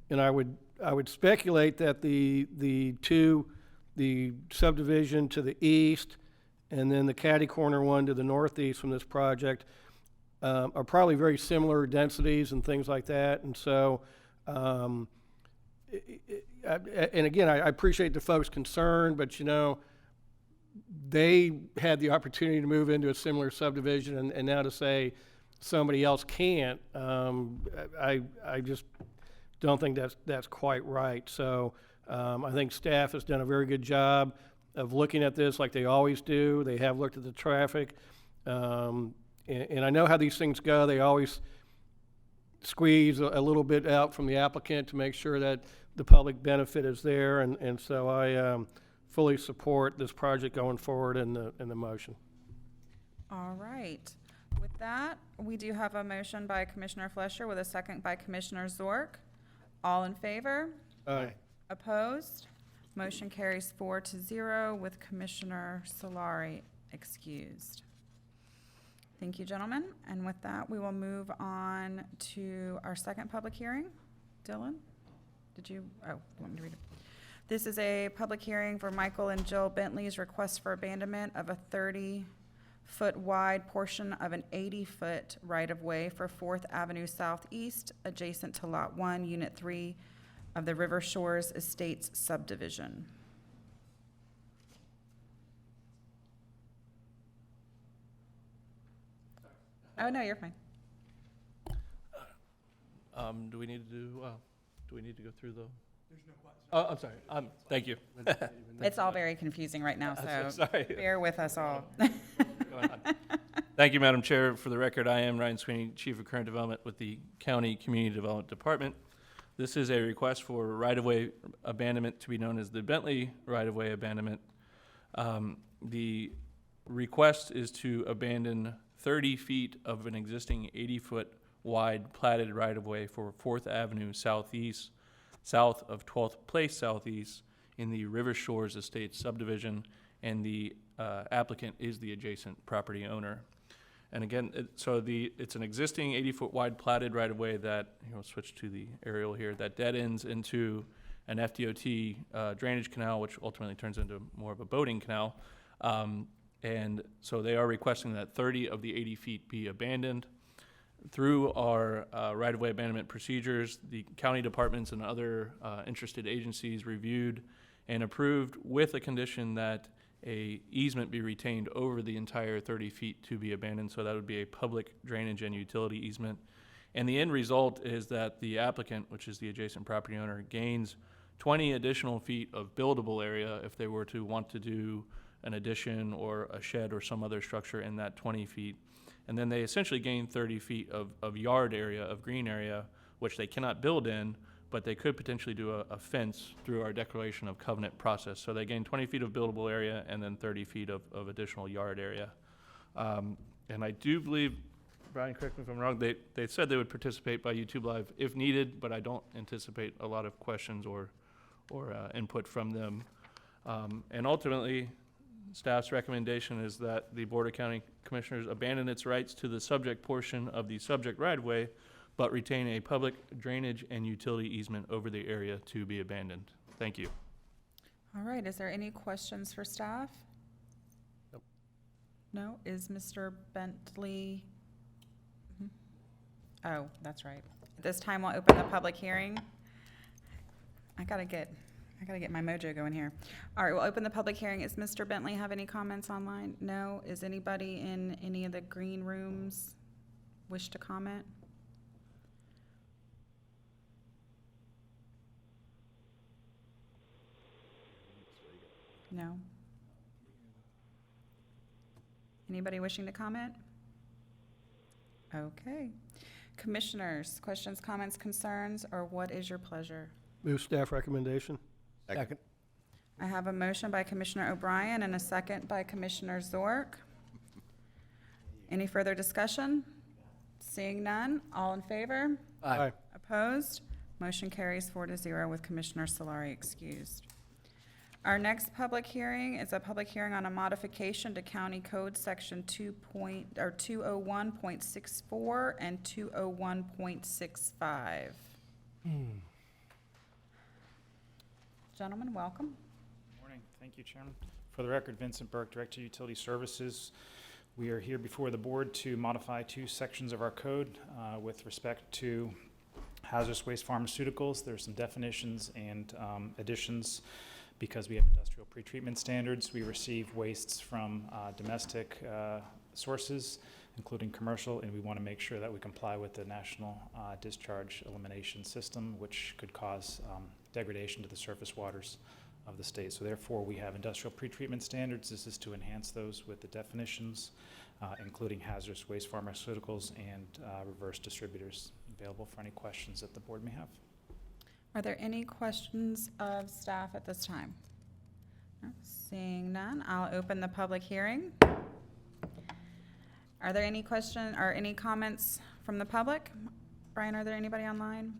And I would speculate that the subdivision to the east and then the catty corner one to the northeast from this project are probably very similar densities and things like that. And so, and again, I appreciate the folks' concern, but you know, they had the opportunity to move into a similar subdivision, and now to say somebody else can't, I just don't think that's quite right. So I think staff has done a very good job of looking at this like they always do. They have looked at the traffic, and I know how these things go. They always squeeze a little bit out from the applicant to make sure that the public benefit is there, and so I fully support this project going forward in the motion. All right. With that, we do have a motion by Commissioner Fletcher with a second by Commissioner Zork. All in favor? Aye. Opposed? Motion carries 4-0 with Commissioner Solari excused. Thank you, gentlemen. And with that, we will move on to our second public hearing. Dylan, did you, you want me to read it? This is a public hearing for Michael and Jill Bentley's request for abandonment of a 30-foot wide portion of an 80-foot right-of-way for 4th Avenue Southeast, adjacent to Lot 1, Unit 3 of the River Shores Estates subdivision. Oh, no, you're fine. Do we need to go through the? There's no question. Oh, I'm sorry. Thank you. It's all very confusing right now, I'm so sorry. bear with us all. Going on. Thank you, Madam Chair. For the record, I am Ryan Sweeney, Chief of Current Development with the County Community Development Department. This is a request for right-of-way abandonment to be known as the Bentley right-of-way abandonment. The request is to abandon 30 feet of an existing 80-foot wide platted right-of-way for 4th Avenue Southeast, south of 12th Place Southeast in the River Shores Estates subdivision, and the applicant is the adjacent property owner. And again, it's an existing 80-foot wide platted right-of-way that, switch to the aerial here, that dead ends into an FDOT drainage canal, which ultimately turns into more of a boating canal. And so they are requesting that 30 of the 80 feet be abandoned. Through our right-of-way abandonment procedures, the county departments and other interested agencies reviewed and approved with a condition that a easement be retained over the entire 30 feet to be abandoned. So that would be a public drainage and utility easement. And the end result is that the applicant, which is the adjacent property owner, gains 20 additional feet of buildable area if they were to want to do an addition or a shed or some other structure in that 20 feet. And then they essentially gain 30 feet of yard area, of green area, which they cannot build in, but they could potentially do a fence through our declaration of covenant process. So they gain 20 feet of buildable area and then 30 feet of additional yard area. And I do believe, Brian, correct me if I'm wrong, they said they would participate by YouTube Live if needed, but I don't anticipate a lot of questions or input from them. And ultimately, staff's recommendation is that the Board of County Commissioners abandon its rights to the subject portion of the subject right-of-way, but retain a public drainage and utility easement over the area to be abandoned. Thank you. All right, is there any questions for staff? Nope. No? Is Mr. Bentley? Oh, that's right. At this time, we'll open the public hearing. I gotta get my mojo going here. All right, we'll open the public hearing. Does Mr. Bentley have any comments online? No? Is anybody in any of the green rooms wish to comment? No? Anybody wishing to comment? Okay. Commissioners, questions, comments, concerns, or what is your pleasure? Move staff recommendation. Second. I have a motion by Commissioner O'Brien and a second by Commissioner Zork. Any further discussion? Seeing none, all in favor? Aye. Opposed? Motion carries 4-0 with Commissioner Solari excused. Our next public hearing is a public hearing on a modification to County Code Section 201.64 and 201.65. Gentlemen, welcome. Morning. Thank you, Chairman. For the record, Vincent Burke, Director of Utility Services. We are here before the board to modify 2 sections of our code with respect to hazardous waste pharmaceuticals. There are some definitions and additions. Because we have industrial pretreatment standards, we receive wastes from domestic sources, including commercial, and we want to make sure that we comply with the National Discharge Elimination System, which could cause degradation to the surface waters of the state. So therefore, we have industrial pretreatment standards. This is to enhance those with the definitions, including hazardous waste pharmaceuticals and reverse distributors. Available for any questions that the board may have. Are there any questions of staff at this time? No? Seeing none, I'll open the public hearing. Are there any questions or any comments from the public? Brian, are there anybody online?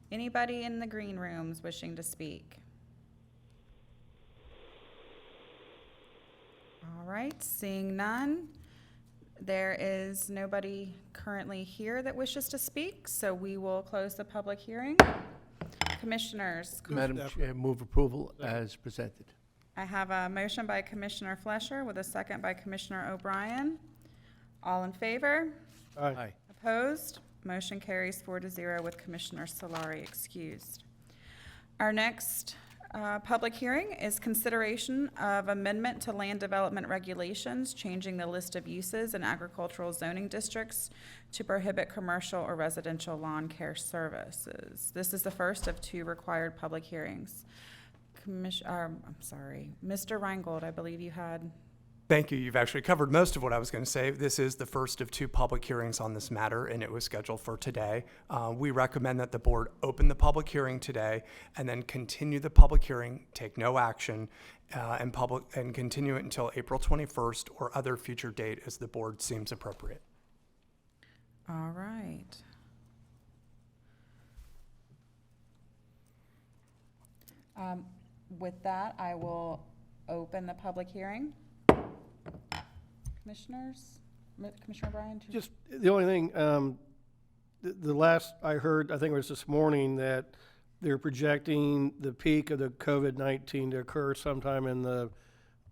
Anybody in the green rooms wishing to speak? All right, seeing none. There is nobody currently here that wishes to speak, so we will close the public hearing. Commissioners, Madam Chair, move approval as presented. I have a motion by Commissioner Flesher with a second by Commissioner O'Brien. All in favor? Aye. Opposed? Motion carries 4-0 with Commissioner Solari excused. Our next public hearing is consideration of amendment to land development regulations, changing the list of uses in agricultural zoning districts to prohibit commercial or residential lawn care services. This is the first of 2 required public hearings. Mr. Reingold, I believe you had. Thank you. You've actually covered most of what I was going to say. This is the first of 2 public hearings on this matter, and it was scheduled for today. We recommend that the board open the public hearing today and then continue the public hearing, take no action, and continue it until April 21st or other future date as the board seems appropriate. All right. With that, I will open the public hearing. Commissioners? Commissioner O'Brien? Just the only thing, the last I heard, I think it was this morning, that they're projecting the peak of the COVID-19 to occur sometime in the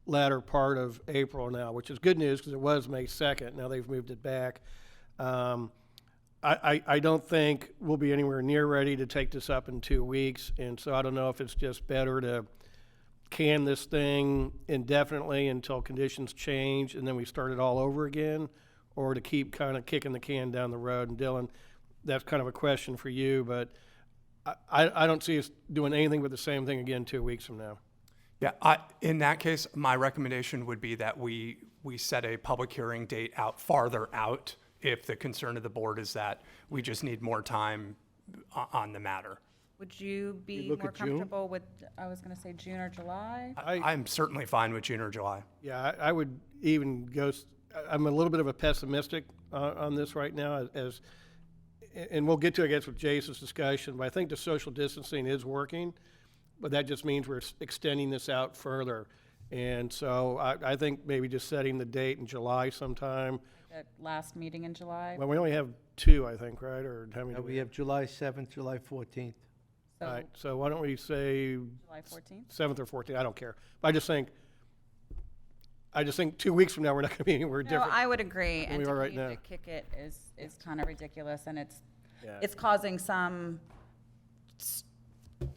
latter part of April now, which is good news because it was May 2nd. Now they've moved it back. I don't think we'll be anywhere near ready to take this up in 2 weeks, and so I don't know if it's just better to can this thing indefinitely until conditions change and then we start it all over again, or to keep kind of kicking the can down the road. And Dylan, that's kind of a question for you, but I don't see us doing anything but the same thing again 2 weeks from now. Yeah, in that case, my recommendation would be that we set a public hearing date farther out if the concern of the board is that we just need more time on the matter. Would you be look more at June? comfortable with, I was going to say June or July? I'm certainly fine with June or July. Yeah, I would even go, I'm a little bit of a pessimistic on this right now, and we'll get to, I guess, with Jason's discussion, but I think the social distancing is working, but that just means we're extending this out further. And so I think maybe just setting the date in July sometime. At last meeting in July? Well, we only have 2, I think, right? Or how many do We have July 7th, July 14th. All right, so why don't we say July 14th? 7th or 14th? I don't care. But I just think 2 weeks from now, we're not going to be anywhere No, different. I would agree. than And we to are right continue now. to kick it is kind of ridiculous, and Yeah. it's causing some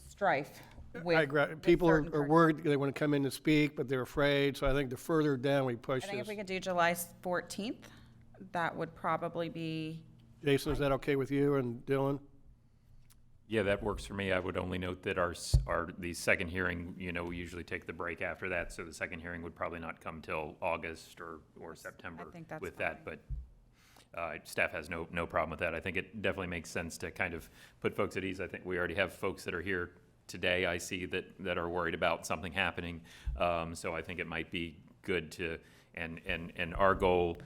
strife with I agree. with People are certain worried, they want to come in to speak, but they're afraid. So I think the further down we push I think if this. we could do July 14th, that would probably be, Jason, is that okay with you and Dylan? Yeah, that works for me. I would only note that the second hearing, we usually take the break after that, so the second hearing would probably not come till August or September think that's with that, but staff has no problem with that. I think it definitely makes sense to kind of put folks at ease. I think we already have folks that are here today, I see, that are worried about something happening. So I think it might be good to, and our goal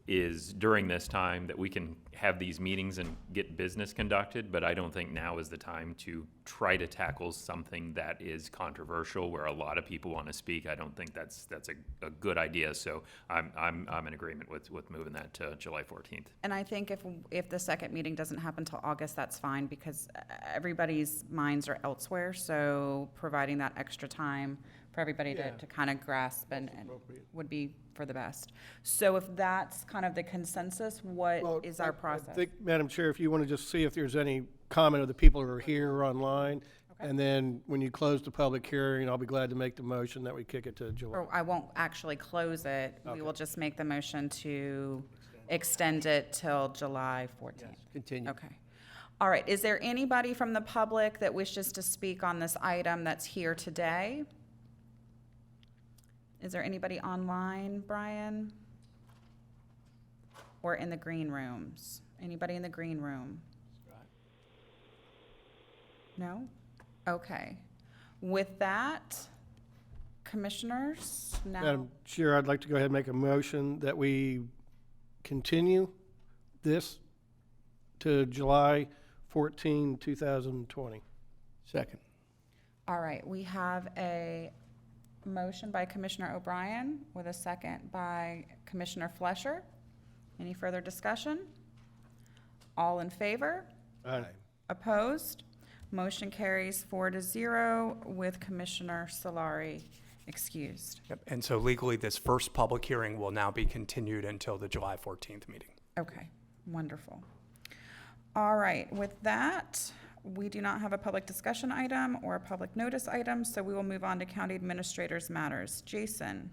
is during this time that we can have these meetings and get business conducted, but I don't think now is the time to try to tackle something that is controversial where a lot of people want to speak. I don't think that's a good idea. So I'm in agreement with moving that to July 14th. and I think if the second meeting doesn't happen till August, that's fine, because everybody's minds are elsewhere, so providing that extra time for everybody Yeah. to kind of grasp and appropriate. would be for the best. So if that's kind of the consensus, what is our process? I think, Madam Chair, if you want to just see if there's any comment of the people who are here or online, and then when you close the public hearing, I'll be glad to make the motion that we kick it to July. Or I won't actually close it. We Okay. will just make the motion to extend it till July 14th. Continue. Okay. All right. Is there anybody from the public that wishes to speak on this item that's here today? Is there anybody online, Brian? Or in the green rooms? Anybody in the green room? No? Okay. With that, commissioners, now, Madam Chair, I'd like to go ahead and make a motion that we continue this to July 14, 2020. Second. all right, we have a motion by Commissioner O'Brien with a second by Commissioner Flesher. Any further discussion? All in favor? Aye. Opposed? Motion carries 4-0 with Commissioner Solari excused. Yep. And so legally, this first public hearing will now be continued until the July 14th meeting. Okay, wonderful. All right, with that, We do not have a public discussion item or a public notice item, so we will move on to county administrators matters. Jason,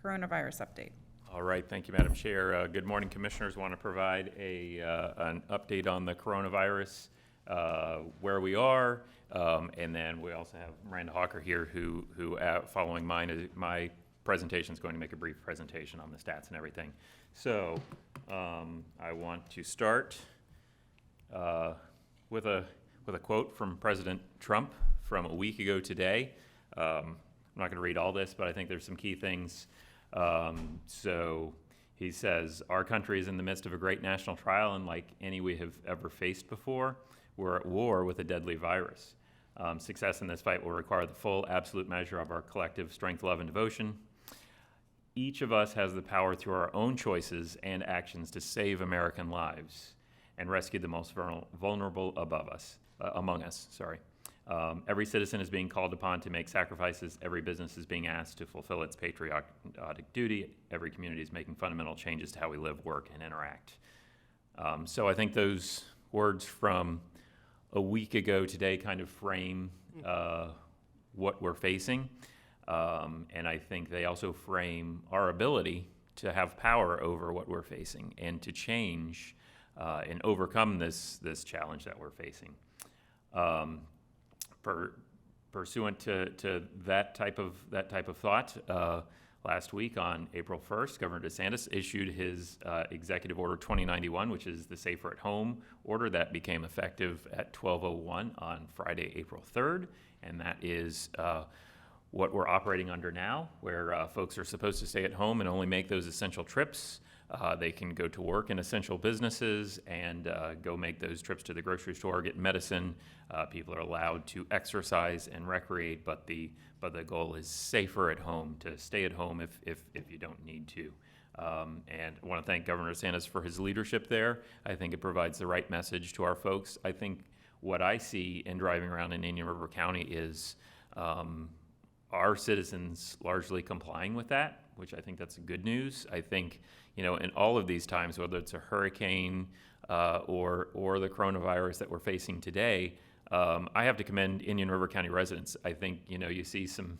coronavirus update. All right, thank you, Madam Chair. Good morning, Commissioners. Want to provide an update on the coronavirus, where we are, and then we also have Miranda Hawker here, who following my presentation, is going to make a brief presentation on the stats and everything. So I want to start with a quote from President Trump from a week ago today. I'm not going to read all this, but I think there's some key things. So he says, "Our country is in the midst of a great national trial, unlike any we have ever faced before. We're at war with a deadly virus. Success in this fight will require the full, absolute measure of our collective strength, love, and devotion. Each of us has the power through our own choices and actions to save American lives and rescue the most vulnerable among us. Every citizen is being called upon to make sacrifices. Every business is being asked to fulfill its patriotic duty. Every community is making fundamental changes to how we live, work, and interact." So I think those words from a week ago today kind of frame what we're facing. And I think they also frame our ability to have power over what we're facing and to change and overcome this challenge that we're facing. Pursuant to that type of thought, last week on April 1st, Governor DeSantis issued his Executive Order 2091, which is the Safer at Home order that became effective at 12:01 on Friday, April 3rd, and that is what we're operating under now, where folks are supposed to stay at home and only make those essential trips. They can go to work in essential businesses and go make those trips to the grocery store, get medicine. People are allowed to exercise and recreate, but the goal is safer at home, to stay at home if you don't need to. And I want to thank Governor DeSantis for his leadership there. I think it provides the right message to our folks. I think what I see in driving around in Indian River County is our citizens largely complying with that, which I think that's good news. I think, in all of these times, whether it's a hurricane or the coronavirus that we're facing today, I have to commend Indian River County residents. I think, you see some,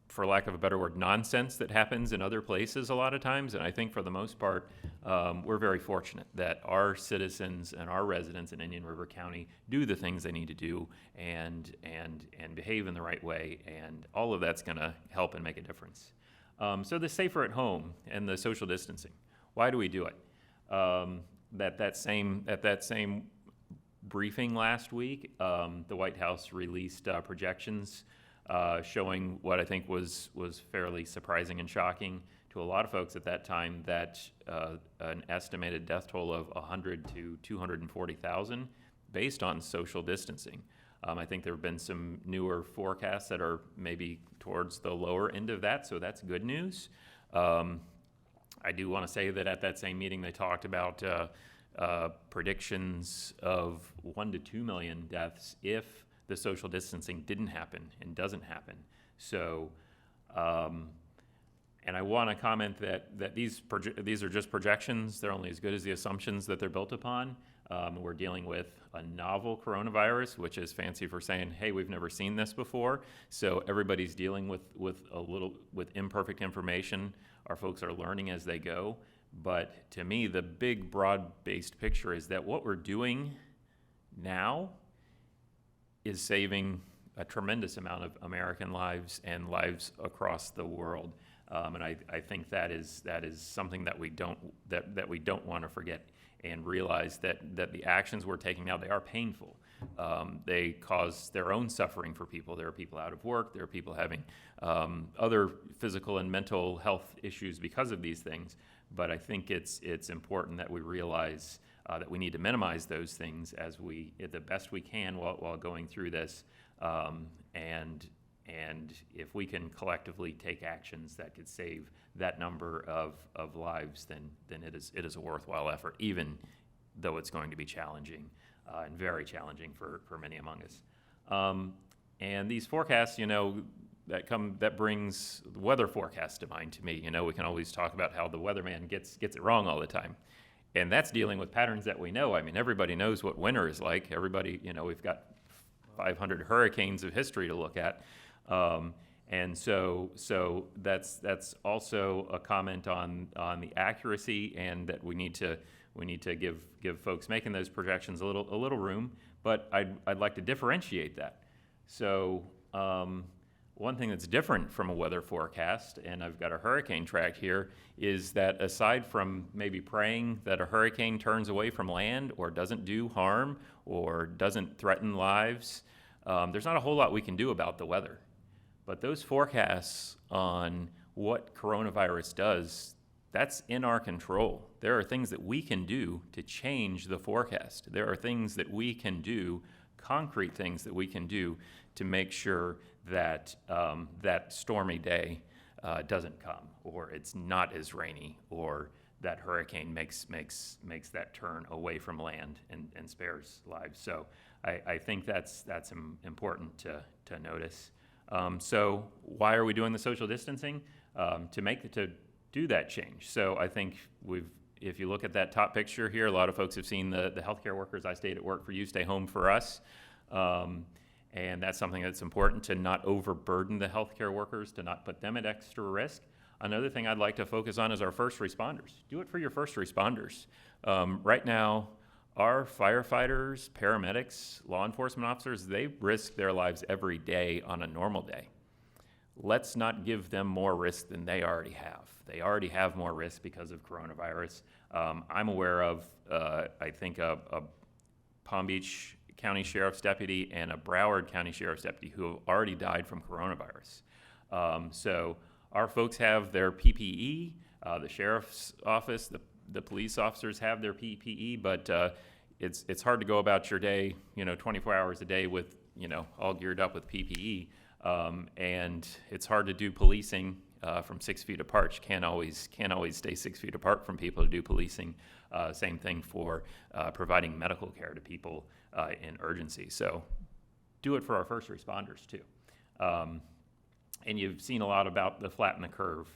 for lack of a better word, nonsense that happens in other places a lot of times. And I think for the most part, we're very fortunate that our citizens and our residents in Indian River County do the things they need to do and behave in the right way. And all of that's going to help and make a difference. So the safer at home and the social distancing, why do we do it? At that same briefing last week, the White House released projections showing what I think was fairly surprising and shocking to a lot of folks at that time, that an estimated death toll of 100 to 240,000 based on social distancing. I think there have been some newer forecasts that are maybe towards the lower end of that, so that's good news. I do want to say that at that same meeting they talked about predictions of 1 to 2 million deaths if the social distancing didn't happen and doesn't happen. So, and I want to comment that these are just projections. They're only as good as the assumptions that they're built upon. We're dealing with a novel coronavirus, which is fancy for saying, hey, we've never seen this before. So everybody's dealing with imperfect information. Our folks are learning as they go. But to me, the big, broad-based picture is that what we're doing now is saving a tremendous amount of American lives and lives across the world. And I think that is something that we don't want to forget, and realize that the actions we're taking now, they are painful. They cause their own suffering for people. There are people out of work. There are people having other physical and mental health issues because of these things. But I think it's important that we realize that we need to minimize those things the best we can while going through this. And if we can collectively take actions that could save that number of lives, then it is a worthwhile effort, even though it's going to be challenging and very challenging for many among us. And these forecasts, that brings the weather forecast to mind to me. We can always talk about how the weatherman gets it wrong all the time. And that's dealing with patterns that we know. I mean, everybody knows what winter is like. Everybody, we've got 500 hurricanes of history to look at. And so that's also a comment on the accuracy, and that we need to give folks making those projections a little room. But I'd like to differentiate that. So one thing that's different from a weather forecast, and I've got a hurricane track here, is that aside from maybe praying that a hurricane turns away from land or doesn't do harm or doesn't threaten lives, there's not a whole lot we can do about the weather. But those forecasts on what coronavirus does, that's in our control. There are things that we can do to change the forecast. There are things that we can do, concrete things that we can do to make sure that that stormy day doesn't come, or it's not as rainy, or that hurricane makes that turn away from land and spares lives. So I think that's important to notice. So why are we doing the social distancing? To do that change. So I think if you look at that top picture here, a lot of folks have seen the healthcare workers, I stayed at work for you, stay home for us. And that's something that's important, to not overburden the healthcare workers, to not put them at extra risk. Another thing I'd like to focus on is our first responders. Do it for your first responders. Right now, our firefighters, paramedics, law enforcement officers, they risk their lives every day on a normal day. Let's not give them more risk than they already have. They already have more risk because of coronavirus. I'm aware of, I think, a Palm Beach County Sheriff's Deputy and a Broward County Sheriff's Deputy who have already died from coronavirus. So our folks have their PPE, the Sheriff's Office, the police officers have their PPE, but it's hard to go about your day, 24 hours a day with, all geared up with PPE. And it's hard to do policing from 6 feet apart. You can't always stay 6 feet apart from people to do policing. Same thing for providing medical care to people in urgency. So do it for our first responders too. And you've seen a lot about the flatten the curve,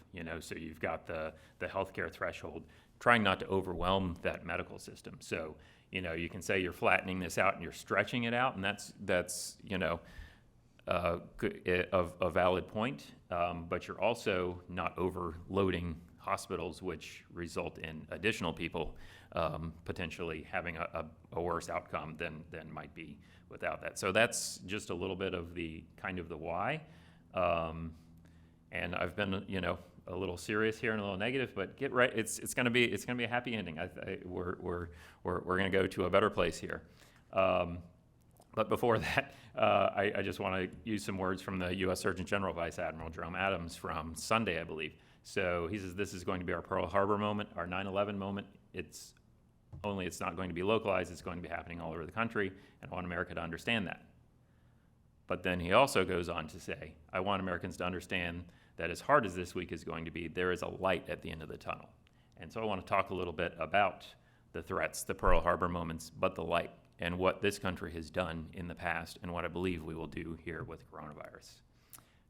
so you've got the healthcare threshold, trying not to overwhelm that medical system. So, you can say you're flattening this out and you're stretching it out, and that's a valid point, but you're also not overloading hospitals, which result in additional people potentially having a worse outcome than might be without that. So that's just a little bit of the kind of the why. And I've been, a little serious here and a little negative, but get right. It's gonna be a happy ending. We're gonna go to a better place here. But before that, I just want to use some words from the U.S. Surgeon General, Vice Admiral Jerome Adams, from Sunday, I believe. So he says this is going to be our Pearl Harbor moment, our 9/11 moment. It's not going to be localized. It's going to be happening all over the country, and I want America to understand that. But then he also goes on to say, I want Americans to understand that as hard as this week is going to be, there is a light at the end of the tunnel. And so I want to talk a little bit about the threats, the Pearl Harbor moments, but the light, and what this country has done in the past, and what I believe we will do here with coronavirus.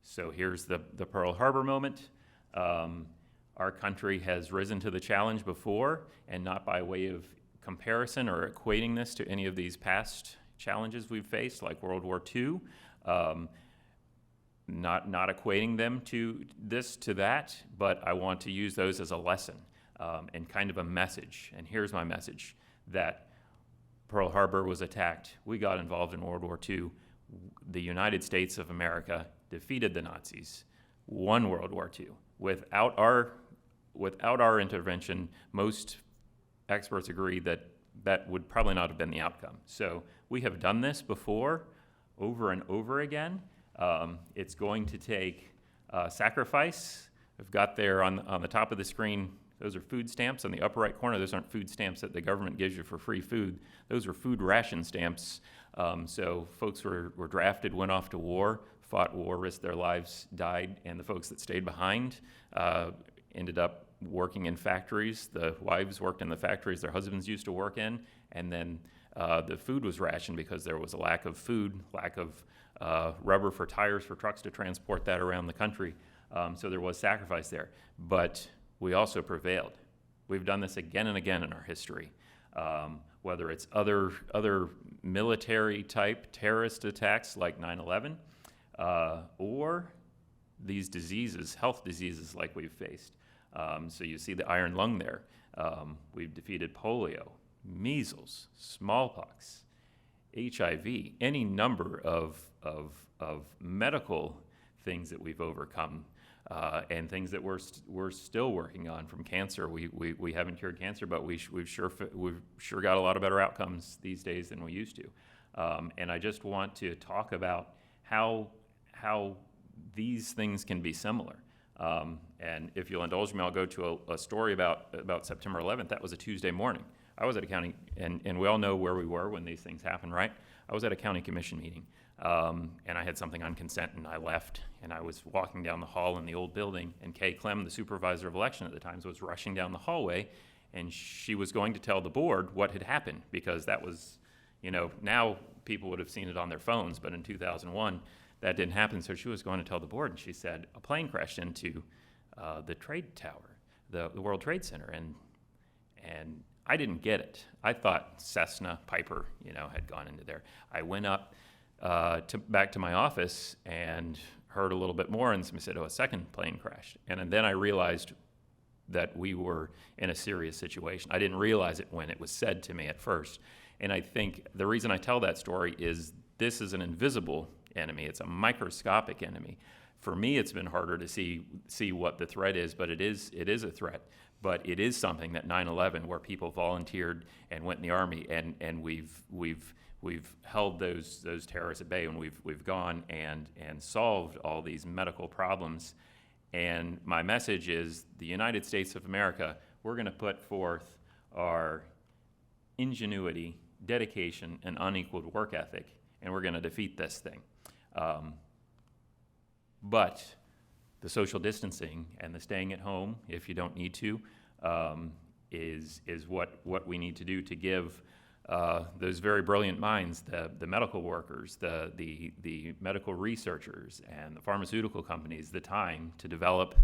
So here's the Pearl Harbor moment. Our country has risen to the challenge before, and not by way of comparison or equating this to any of these past challenges we've faced, like World War II. Not equating them to this, to that, but I want to use those as a lesson and kind of a message. And here's my message, that Pearl Harbor was attacked. We got involved in World War II. The United States of America defeated the Nazis, won World War II. Without our intervention, most experts agree that that would probably not have been the outcome. So we have done this before, over and over again. It's going to take sacrifice. I've got there on the top of the screen, those are food stamps. On the upper right corner, those aren't food stamps that the government gives you for free food. Those are food ration stamps. So folks were drafted, went off to war, fought war, risked their lives, died, and the folks that stayed behind ended up working in factories. The wives worked in the factories their husbands used to work in, and then the food was rationed because there was a lack of food, lack of rubber for tires for trucks to transport that around the country. So there was sacrifice there. But we also prevailed. We've done this again and again in our history. Whether it's other military-type terrorist attacks like 9/11, or these diseases, health diseases like we've faced. So you see the iron lung there. We've defeated polio, measles, smallpox, HIV, any number of medical things that we've overcome, and things that we're still working on. From cancer, we haven't cured cancer, but we've sure got a lot of better outcomes these days than we used to. And I just want to talk about how these things can be similar. And if you'll indulge me, I'll go to a story about September 11th. That was a Tuesday morning. I was at a county, and we all know where we were when these things happen, right? I was at a county commission meeting, and I had something on consent, and I left, and I was walking down the hall in the old building, and Kay Clem, the supervisor of election at the time, was rushing down the hallway, and she was going to tell the board what had happened, because that was, now people would have seen it on their phones, but in 2001, that didn't happen. So she was going to tell the board, and she said, a plane crashed into the trade tower, the World Trade Center, and I didn't get it. I thought Cessna, Piper, had gone into there. I went up back to my office and heard a little bit more, and somebody said, a second plane crashed. And then I realized that we were in a serious situation. I didn't realize it when it was said to me at first. And I think the reason I tell that story is this is an invisible enemy. It's a microscopic enemy. For me, it's been harder to see what the threat is, but it is a threat. But it is something that 9/11, where people volunteered and went in the Army, and we've held those terrorists at bay, and we've gone and solved all these medical problems. And my message is, the United States of America, we're going to put forth our ingenuity, dedication, and unequaled work ethic, and we're going to defeat this thing. But the social distancing and the staying at home, if you don't need to, is what we need to do to give those very brilliant minds, the medical workers, the medical researchers, and the pharmaceutical companies, the time to develop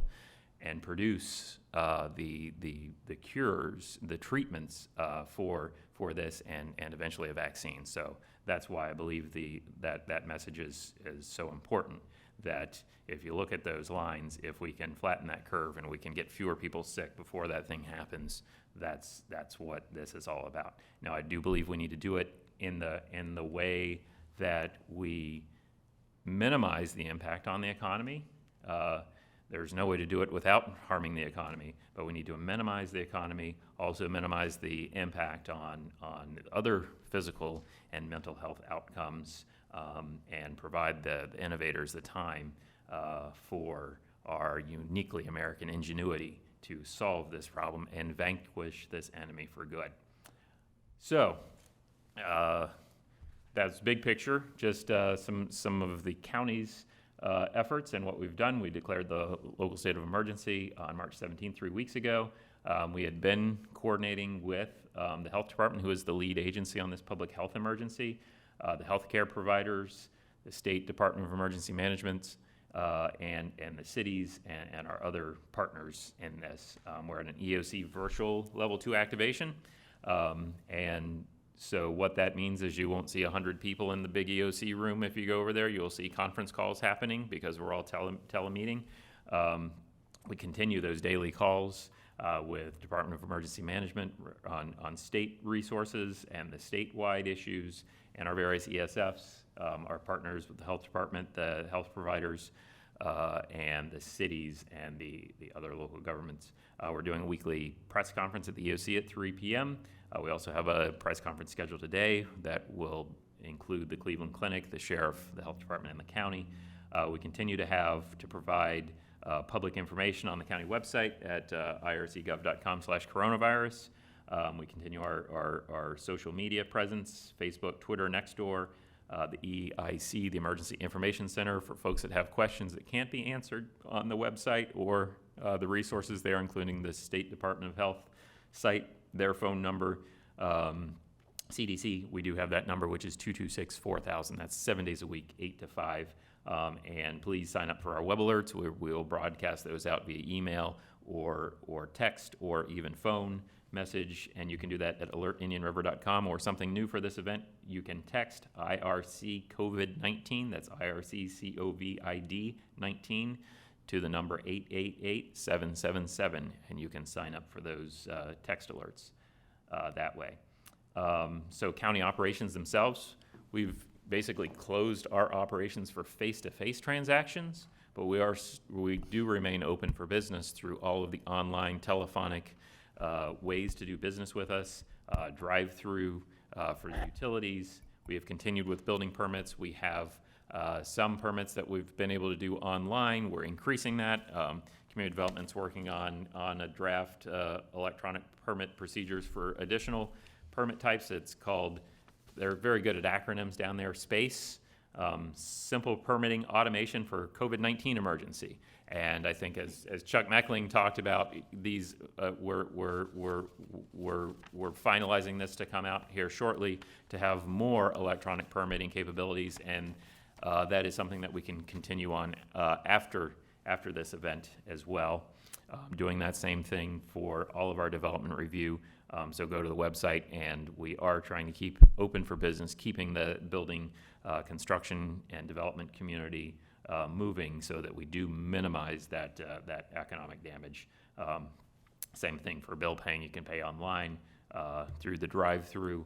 and produce the cures, the treatments for this, and eventually a vaccine. So that's why I believe that message is so important. That if you look at those lines, if we can flatten that curve and we can get fewer people sick before that thing happens, that's what this is all about. Now, I do believe we need to do it in the way that we minimize the impact on the economy. There's no way to do it without harming the economy, but we need to minimize the economy, also minimize the impact on other physical and mental health outcomes, and provide the innovators the time for our uniquely American ingenuity to solve this problem and vanquish this enemy for good. So that's big picture, just some of the county's efforts and what we've done. We declared the local state of emergency on March 17th, 3 weeks ago. We had been coordinating with the health department, who is the lead agency on this public health emergency, the healthcare providers, the State Department of Emergency Management, and the cities and our other partners in this. We're at an EOC virtual level 2 activation. And so what that means is you won't see 100 people in the big EOC room if you go over there. You'll see conference calls happening because we're all telemeeting. We continue those daily calls with Department of Emergency Management on state resources and the statewide issues, and our various ESFs, our partners with the health department, the health providers, and the cities and the other local governments. We're doing a weekly press conference at the EOC at 3 p.m. We also have a press conference scheduled today that will include the Cleveland Clinic, the sheriff, the health department, and the county. We continue to provide public information on the county website at ircgov.com/coronavirus. We continue our social media presence, Facebook, Twitter, Nextdoor, the EIC, the Emergency Information Center, for folks that have questions that can't be answered on the website, or the resources there, including the State Department of Health site, their phone number. CDC, we do have that number, which is 226-4000. That's 7 days a week, 8 to 5. And please sign up for our web alerts. We'll broadcast those out via email or text or even phone message, and you can do that at alertindianriver.com. Or something new for this event, you can text IRC COVID-19, that's IRC COVID 19, to the number 888-777, and you can sign up for those text alerts that way. So county operations themselves, we've basically closed our operations for face-to-face transactions, but we do remain open for business through all of the online, telephonic ways to do business with us, drive-through for utilities. We have continued with building permits. We have some permits that we've been able to do online. We're increasing that. Community Development's working on a draft electronic permit procedures for additional permit types. It's called, they're very good at acronyms down there, SPACE, Simple Permitting Automation for COVID-19 Emergency. And I think as Chuck Meckling talked about, these we're finalizing this to come out here shortly to have more electronic permitting capabilities, and that is something that we can continue on after this event as well. Doing that same thing for all of our development review. So go to the website, and we are trying to keep open for business, keeping the building construction and development community moving so that we do minimize that economic damage. Same thing for bill paying. You can pay online through the drive-through,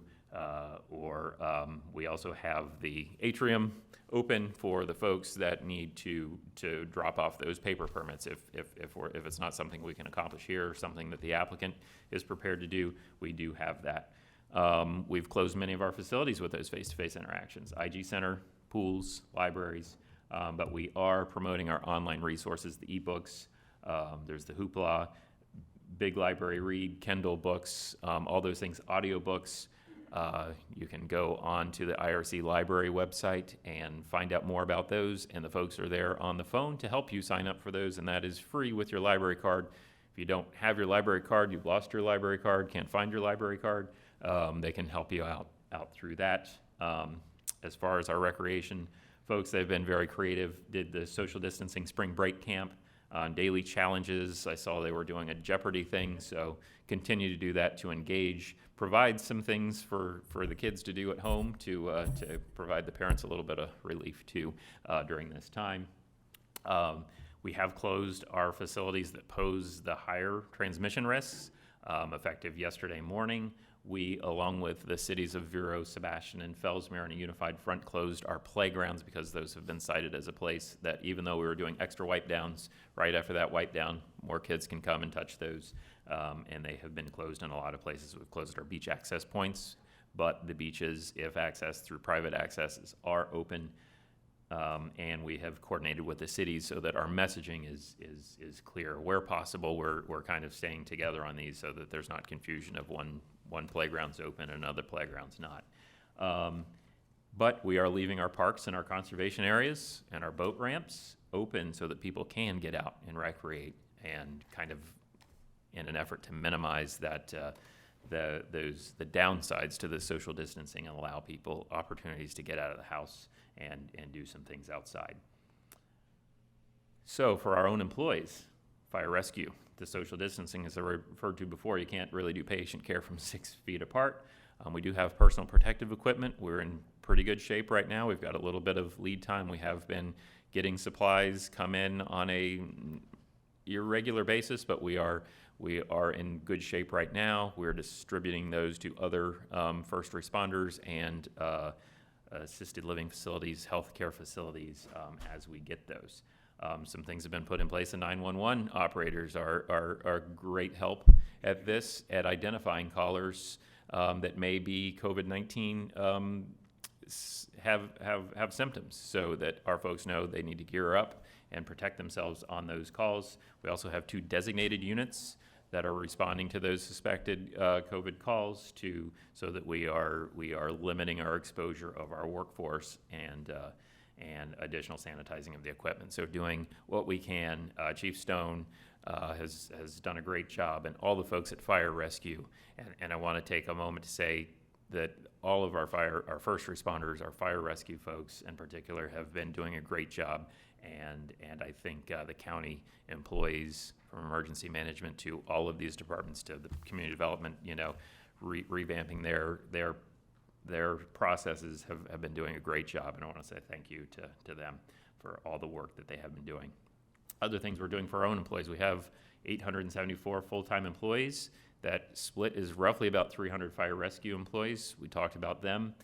or we also have the atrium open for the folks that need to drop off those paper permits. If it's not something we can accomplish here, or something that the applicant is prepared to do, we do have that. We've closed many of our facilities with those face-to-face interactions, IG Center, pools, libraries, but we are promoting our online resources, the ebooks. There's the Hoopla, Big Library Read, Kindle books, all those things, audiobooks. You can go on to the IRC library website and find out more about those, and the folks are there on the phone to help you sign up for those, and that is free with your library card. If you don't have your library card, you've lost your library card, can't find your library card, they can help you out through that. As far as our recreation folks, they've been very creative, did the social distancing spring break camp, daily challenges. I saw they were doing a Jeopardy thing, so continue to do that to engage, provide some things for the kids to do at home to provide the parents a little bit of relief too during this time. We have closed our facilities that pose the higher transmission risks. Effective yesterday morning, we, along with the cities of Vero, Sebastian, and Fellsmere, in a unified front, closed our playgrounds because those have been cited as a place that, even though we were doing extra wipe downs, right after that wipe down, more kids can come and touch those, and they have been closed in a lot of places. We've closed our beach access points, but the beaches, if accessed through private accesses, are open, and we have coordinated with the cities so that our messaging is clear. Where possible, we're kind of staying together on these so that there's not confusion of one playground's open and another playground's not. But we are leaving our parks and our conservation areas and our boat ramps open so that people can get out and recreate, and kind of in an effort to minimize that the downsides to the social distancing and allow people opportunities to get out of the house and do some things outside. So for our own employees, fire rescue, the social distancing, as I referred to before, you can't really do patient care from 6 feet apart. We do have personal protective equipment. We're in pretty good shape right now. We've got a little bit of lead time. We have been getting supplies come in on a irregular basis, but we are in good shape right now. We're distributing those to other first responders and assisted living facilities, healthcare facilities as we get those. Some things have been put in place, and 911 operators are great help at this, at identifying callers that may be COVID-19 have symptoms, so that our folks know they need to gear up and protect themselves on those calls. We also have 2 designated units that are responding to those suspected COVID calls so that we are limiting our exposure of our workforce and additional sanitizing of the equipment. So doing what we can. Chief Stone has done a great job, and all the folks at Fire Rescue. And I want to take a moment to say that all of our first responders, our fire rescue folks in particular, have been doing a great job. And I think the county employees from emergency management to all of these departments to the community development, revamping their processes have been doing a great job, and I want to say thank you to them for all the work that they have been doing. Other things we're doing for our own employees, we have 874 full-time employees. That split is roughly about 300 fire rescue employees. We talked about them.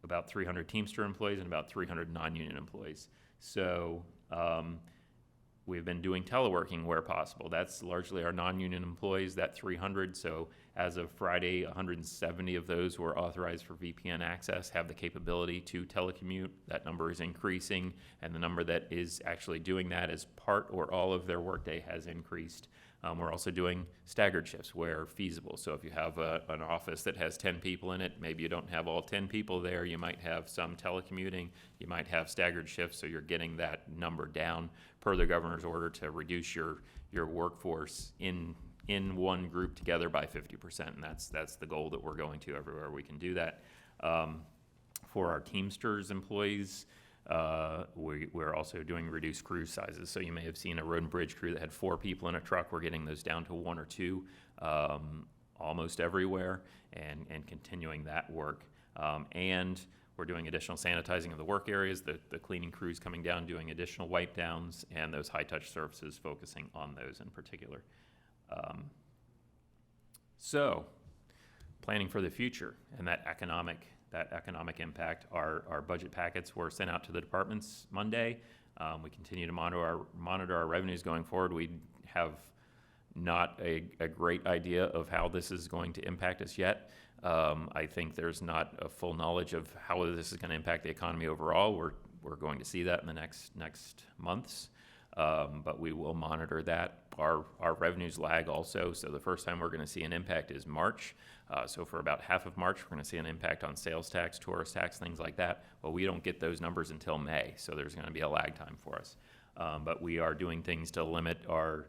About 300 Teamster employees and about 300 non-union employees. So we've been doing teleworking where possible. That's largely our non-union employees, that 300. So as of Friday, 170 of those who are authorized for VPN access have the capability to telecommute. That number is increasing, and the number that is actually doing that as part or all of their workday has increased. We're also doing staggered shifts where feasible. So if you have an office that has 10 people in it, maybe you don't have all 10 people there. You might have some telecommuting. You might have staggered shifts, so you're getting that number down per the governor's order to reduce your workforce in one group together by 50%. And that's the goal that we're going to everywhere we can do that. For our Teamsters employees, we're also doing reduced crew sizes. So you may have seen a road and bridge crew that had 4 people in a truck. We're getting those down to 1 or 2 almost everywhere, and continuing that work. And we're doing additional sanitizing of the work areas, the cleaning crews coming down, doing additional wipe downs, and those high-touch services focusing on those in particular. So planning for the future and that economic impact. Our budget packets were sent out to the departments Monday. We continue to monitor our revenues going forward. We have not a great idea of how this is going to impact us yet. I think there's not a full knowledge of how this is going to impact the economy overall. We're going to see that in the next months. But we will monitor that. Our revenues lag also, so the first time we're going to see an impact is March. So for about half of March, we're going to see an impact on sales tax, tourist tax, things like that. Well, we don't get those numbers until May, so there's going to be a lag time for us. But we are doing things to limit our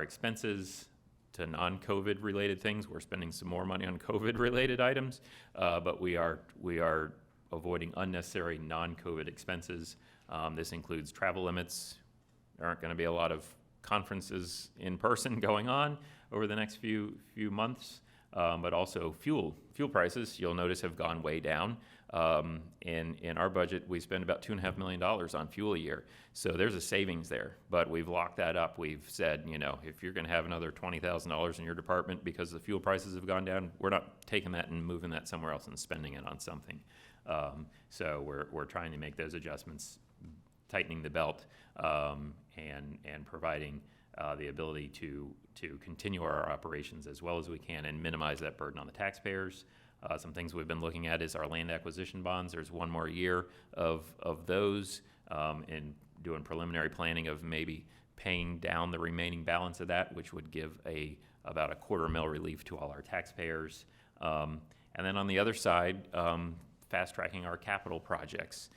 expenses to non-COVID related things. We're spending some more money on COVID related items, but we are avoiding unnecessary non-COVID expenses. This includes travel limits. There aren't going to be a lot of conferences in person going on over the next few months, but also fuel prices, you'll notice, have gone way down. In our budget, we spend about $2.5 million on fuel a year. So there's a savings there, but we've locked that up. We've said, if you're going to have another $20,000 in your department because the fuel prices have gone down, we're not taking that and moving that somewhere else and spending it on something. So we're trying to make those adjustments, tightening the belt, and providing the ability to continue our operations as well as we can and minimize that burden on the taxpayers. Some things we've been looking at is our land acquisition bonds. There's one more year of those, and doing preliminary planning of maybe paying down the remaining balance of that, which would give about $250,000 relief to all our taxpayers. And then on the other side, fast-tracking our capital projects.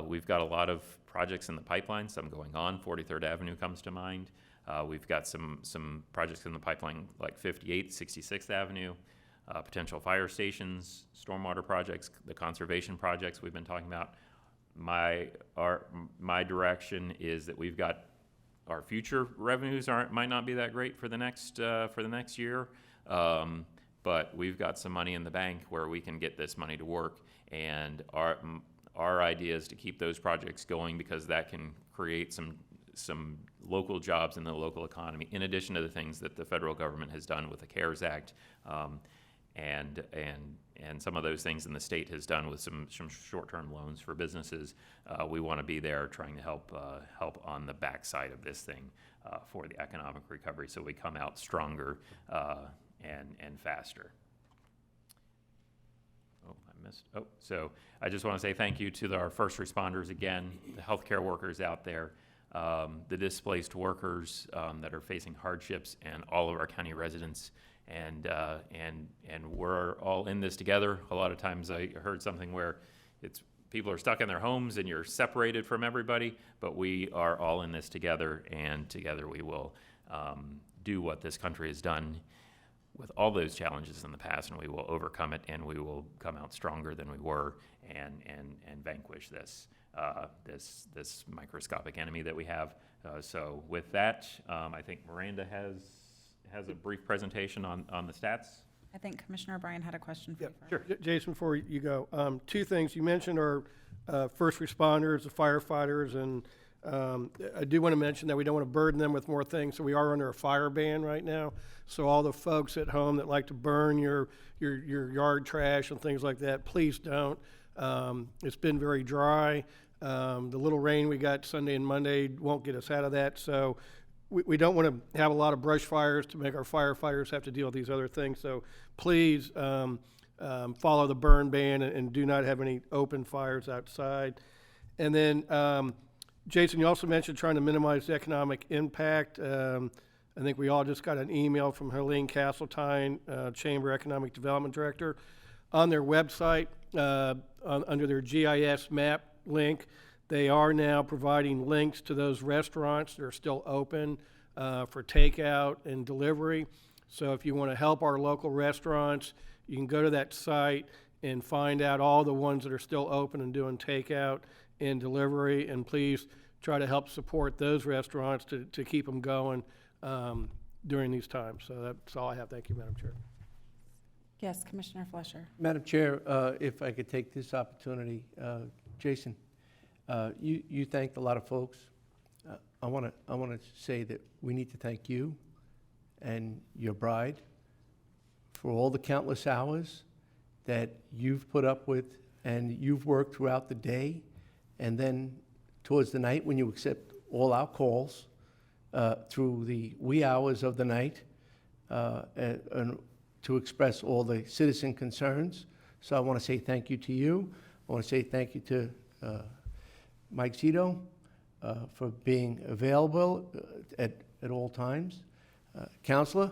We've got a lot of projects in the pipeline, some going on. 43rd Avenue comes to mind. We've got some projects in the pipeline like 58th, 66th Avenue, potential fire stations, stormwater projects, the conservation projects we've been talking about. My direction is that we've got our future revenues might not be that great for the next year, but we've got some money in the bank where we can get this money to work, and our idea is to keep those projects going because that can create some local jobs in the local economy, in addition to the things that the federal government has done with the CARES Act, and some of those things in the state has done with some short-term loans for businesses. We want to be there trying to help on the backside of this thing for the economic recovery, so we come out stronger and faster. So I just want to say thank you to our first responders again, the healthcare workers out there, the displaced workers that are facing hardships, and all of our county residents. And we're all in this together. A lot of times I heard something where people are stuck in their homes and you're separated from everybody, but we are all in this together, and together we will do what this country has done with all those challenges in the past, and we will overcome it, and we will come out stronger than we were and vanquish this. this microscopic enemy that we have. So with that, I think Miranda has a brief presentation on the stats. I think Commissioner O'Brien had a question for you first. Sure. Jason, before you go, two things. You mentioned our first responders, the firefighters, and I do want to mention that we don't want to burden them with more things, so we are under a fire ban right now. So all the folks at home that like to burn your yard trash and things like that, please don't. It's been very dry. The little rain we got Sunday and Monday won't get us out of that. So we don't want to have a lot of brush fires to make our firefighters have to deal with these other things. So please follow the burn ban and do not have any open fires outside. And then, Jason, you also mentioned trying to minimize the economic impact. I think we all just got an email from Helene Castletine, Chamber Economic Development Director. On their website, under their GIS map link, they are now providing links to those restaurants that are still open for takeout and delivery. So if you want to help our local restaurants, you can go to that site and find out all the ones that are still open and doing takeout and delivery, and please try to help support those restaurants to keep them going during these times. So that's all I have. Thank you, Madam Chair. Yes, Commissioner Fleischer. Madam Chair, if I could take this opportunity, Jason, you thanked a lot of folks. I want to say that we need to thank you and your bride for all the countless hours that you've put up with, and you've worked throughout the day, and then towards the night when you accept all our calls through the wee hours of the night and to express all the citizen concerns. So I want to say thank you to you. I want to say thank you to Mike Zito for being available at all times, Counselor,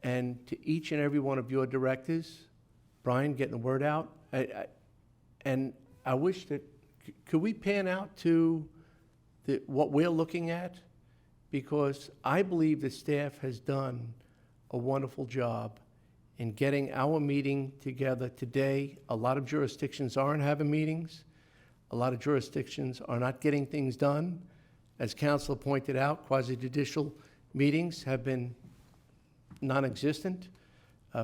and to each and every one of your directors, Brian, getting the word out. And I wish that, could we pan out to what we're looking at? Because I believe the staff has done a wonderful job in getting our meeting together today. A lot of jurisdictions aren't having meetings. A lot of jurisdictions are not getting things done. As Councilor pointed out, quasi-judicial meetings have been non-existent.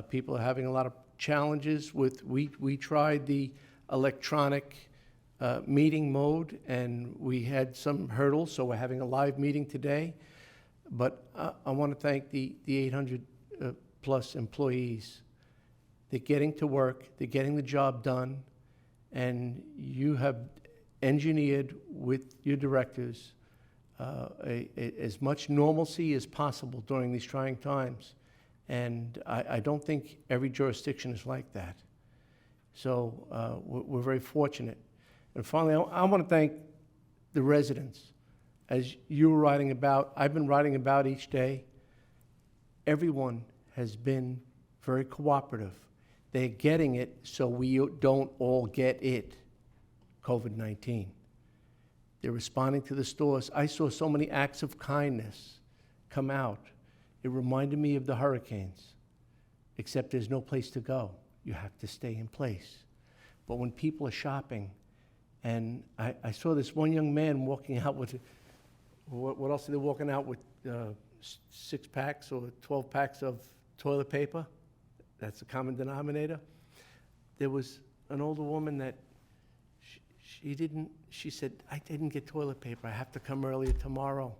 People are having a lot of challenges with, we tried the electronic meeting mode, and we had some hurdles, so we're having a live meeting today. But I want to thank the 800 plus employees. They're getting to work, they're getting the job done, and you have engineered with your directors as much normalcy as possible during these trying times. And I don't think every jurisdiction is like that. So we're very fortunate. And finally, I want to thank the residents. As you were writing about, I've been writing about each day, everyone has been very cooperative. They're getting it so we don't all get it, COVID-19. They're responding to the stores. I saw so many acts of kindness come out. It reminded me of the hurricanes, except there's no place to go. You have to stay in place. But when people are shopping, and I saw this one young man walking out with, what else are they walking out with, 6 packs or 12 packs of toilet paper? That's the common denominator. There was an older woman that she said, I didn't get toilet paper. I have to come earlier tomorrow.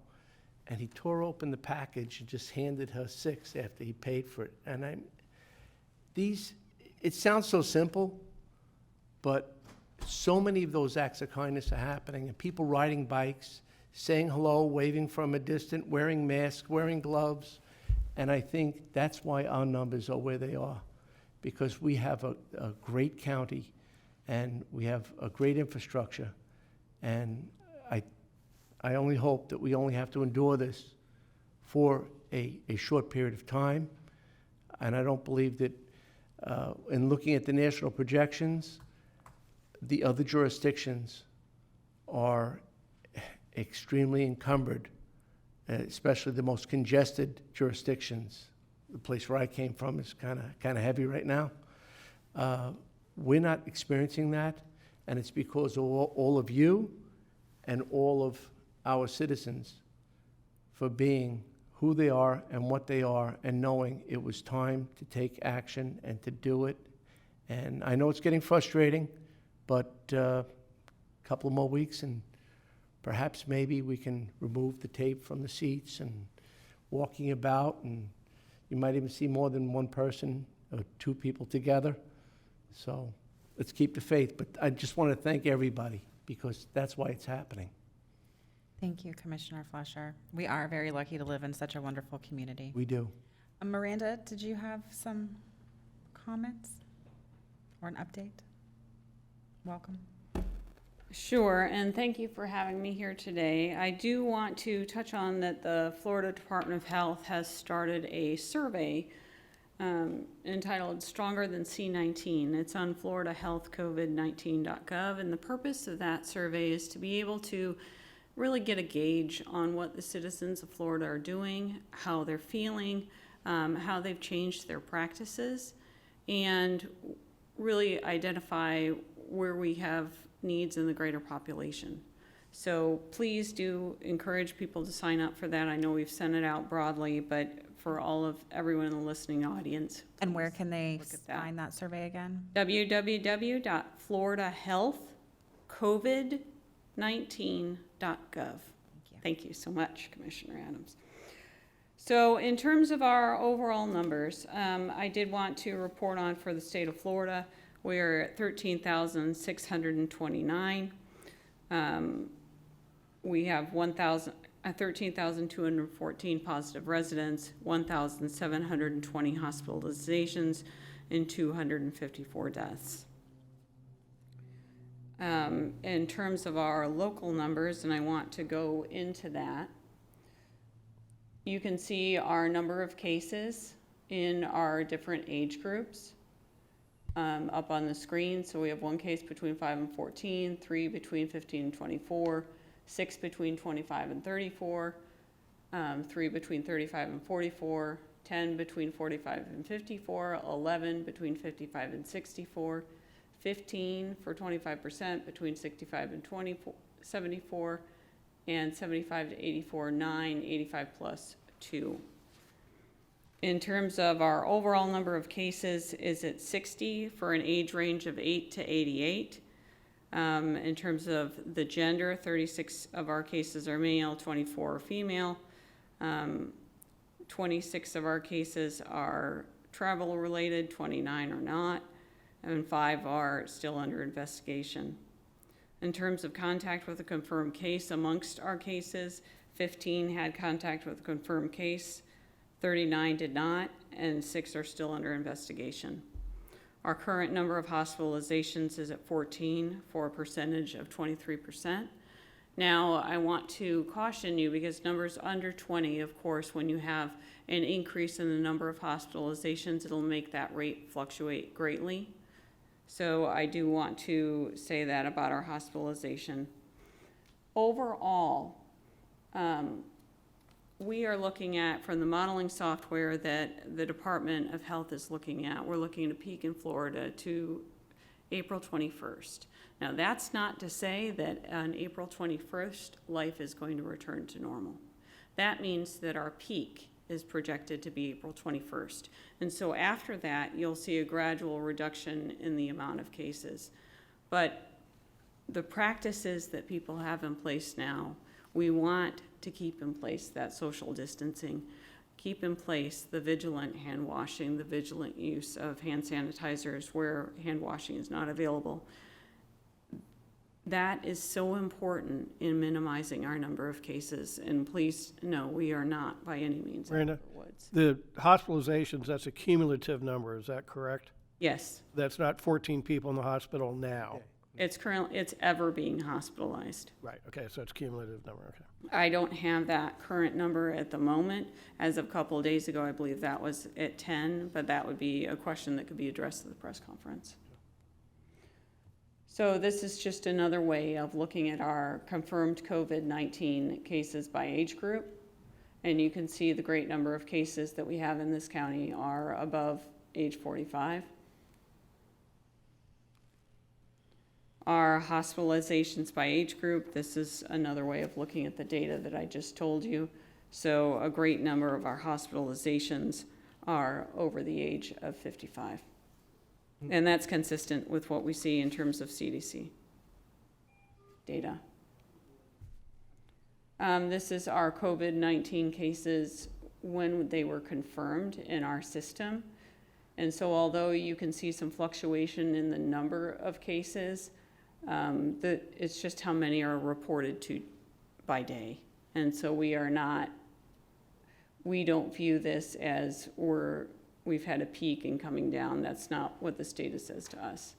And he tore open the package and just handed her 6 after he paid for it. And it sounds so simple, but so many of those acts of kindness are happening, and people riding bikes, saying hello, waving from a distance, wearing masks, wearing gloves. And I think that's why our numbers are where they are, because we have a great county and we have a great infrastructure. And I only hope that we only have to endure this for a short period of time. And I don't believe that in looking at the national projections, the other jurisdictions are extremely encumbered, especially the most congested jurisdictions. The place where I came from is kind of heavy right now. We're not experiencing that, And it's because of all of you and all of our citizens for being who they are and what they are, and knowing it was time to take action and to do it. And I know it's getting frustrating, but a couple more weeks and perhaps maybe we can remove the tape from the seats and walking about, and you might even see more than one person or two people together. So let's keep the faith. But I just want to thank everybody because that's why it's happening. Thank you, Commissioner Fleischer. We are very lucky to live in such a wonderful community. We do. Miranda, did you have some comments or an update? Welcome. Sure, and thank you for having me here today. I do want to touch on that the Florida Department of Health has started a survey entitled Stronger Than C19. It's on floridahealthcovid19.gov, and the purpose of that survey is to be able to really get a gauge on what the citizens of Florida are doing, how they're feeling, how they've changed their practices, and really identify where we have needs in the greater population. So please do encourage people to sign up for that. I know we've sent it out broadly, but for everyone in the listening audience. And where can they find that survey again? www.floridahealthcovid19.gov. Thank you so much, Commissioner Adams. So in terms of our overall numbers, I did want to report on for the state of Florida, we're at 13,629. We have 13,214 positive residents, 1,720 hospitalizations, and 254 deaths. In terms of our local numbers, and I want to go into that, you can see our number of cases in our different age groups up on the screen. So we have 1 case between 5 and 14, 3 between 15 and 24, 6 between 25 and 34, 3 between 35 and 44, 10 between 45 and 54, 11 between 55 and 64, 15 for 25% between 65 and 74, and 75 to 84, 9, 85 plus 2. In terms of our overall number of cases is at 60 for an age range of 8 to 88. In terms of the gender, 36 of our cases are male, 24 are female. 26 of our cases are travel related, 29 are not, and 5 are still under investigation. In terms of contact with a confirmed case, amongst our cases, 15 had contact with a confirmed case, 39 did not, and 6 are still under investigation. Our current number of hospitalizations is at 14 for a percentage of 23%. Now, I want to caution you because numbers under 20, of course, when you have an increase in the number of hospitalizations, it'll make that rate fluctuate greatly. So I do want to say that about our hospitalization. Overall, we are looking at, from the modeling software that the Department of Health is looking at, we're looking at a peak in Florida to April 21st. Now, that's not to say that on April 21st, life is going to return to normal. That means that our peak is projected to be April 21st. And so after that, you'll see a gradual reduction in the amount of cases. But the practices that people have in place now, we want to keep in place that social distancing, keep in place the vigilant hand washing, the vigilant use of hand sanitizers where hand washing is not available. That is so important in minimizing our number of cases. And please know, we are not by any means out of the woods. The hospitalizations, that's a cumulative number, is that correct? Yes. That's not 14 people in the hospital now? It's ever being hospitalized. Right, okay, so it's cumulative number, okay. I don't have that current number at the moment. As of a couple of days ago, I believe that was at 10, but that would be a question that could be addressed at the press conference. So this is just another way of looking at our confirmed COVID-19 cases by age group. And you can see the great number of cases that we have in this county are above age 45. our hospitalizations by age group. This is another way of looking at the data that I just told you. So a great number of our hospitalizations are over the age of 55. And that's consistent with what we see in terms of CDC data. This is our COVID-19 cases when they were confirmed in our system. And so although you can see some fluctuation in the number of cases, it's just how many are reported to by day. And so we don't view this as we've had a peak and coming down. That's not what this data says to us.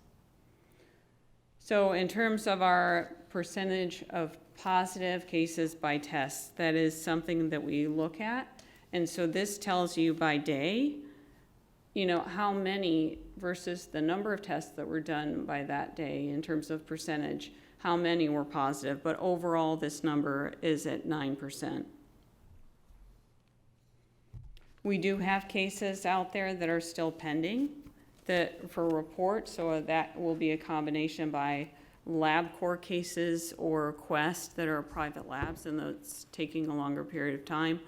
So in terms of our percentage of positive cases by tests, that is something that we look at. And so this tells you by day, how many versus the number of tests that were done by that day in terms of percentage, how many were positive. But overall, this number is at 9%. We do have cases out there that are still pending for report, so that will be a combination by LabCorp cases or Quest that are private labs, and that's taking a longer period of time,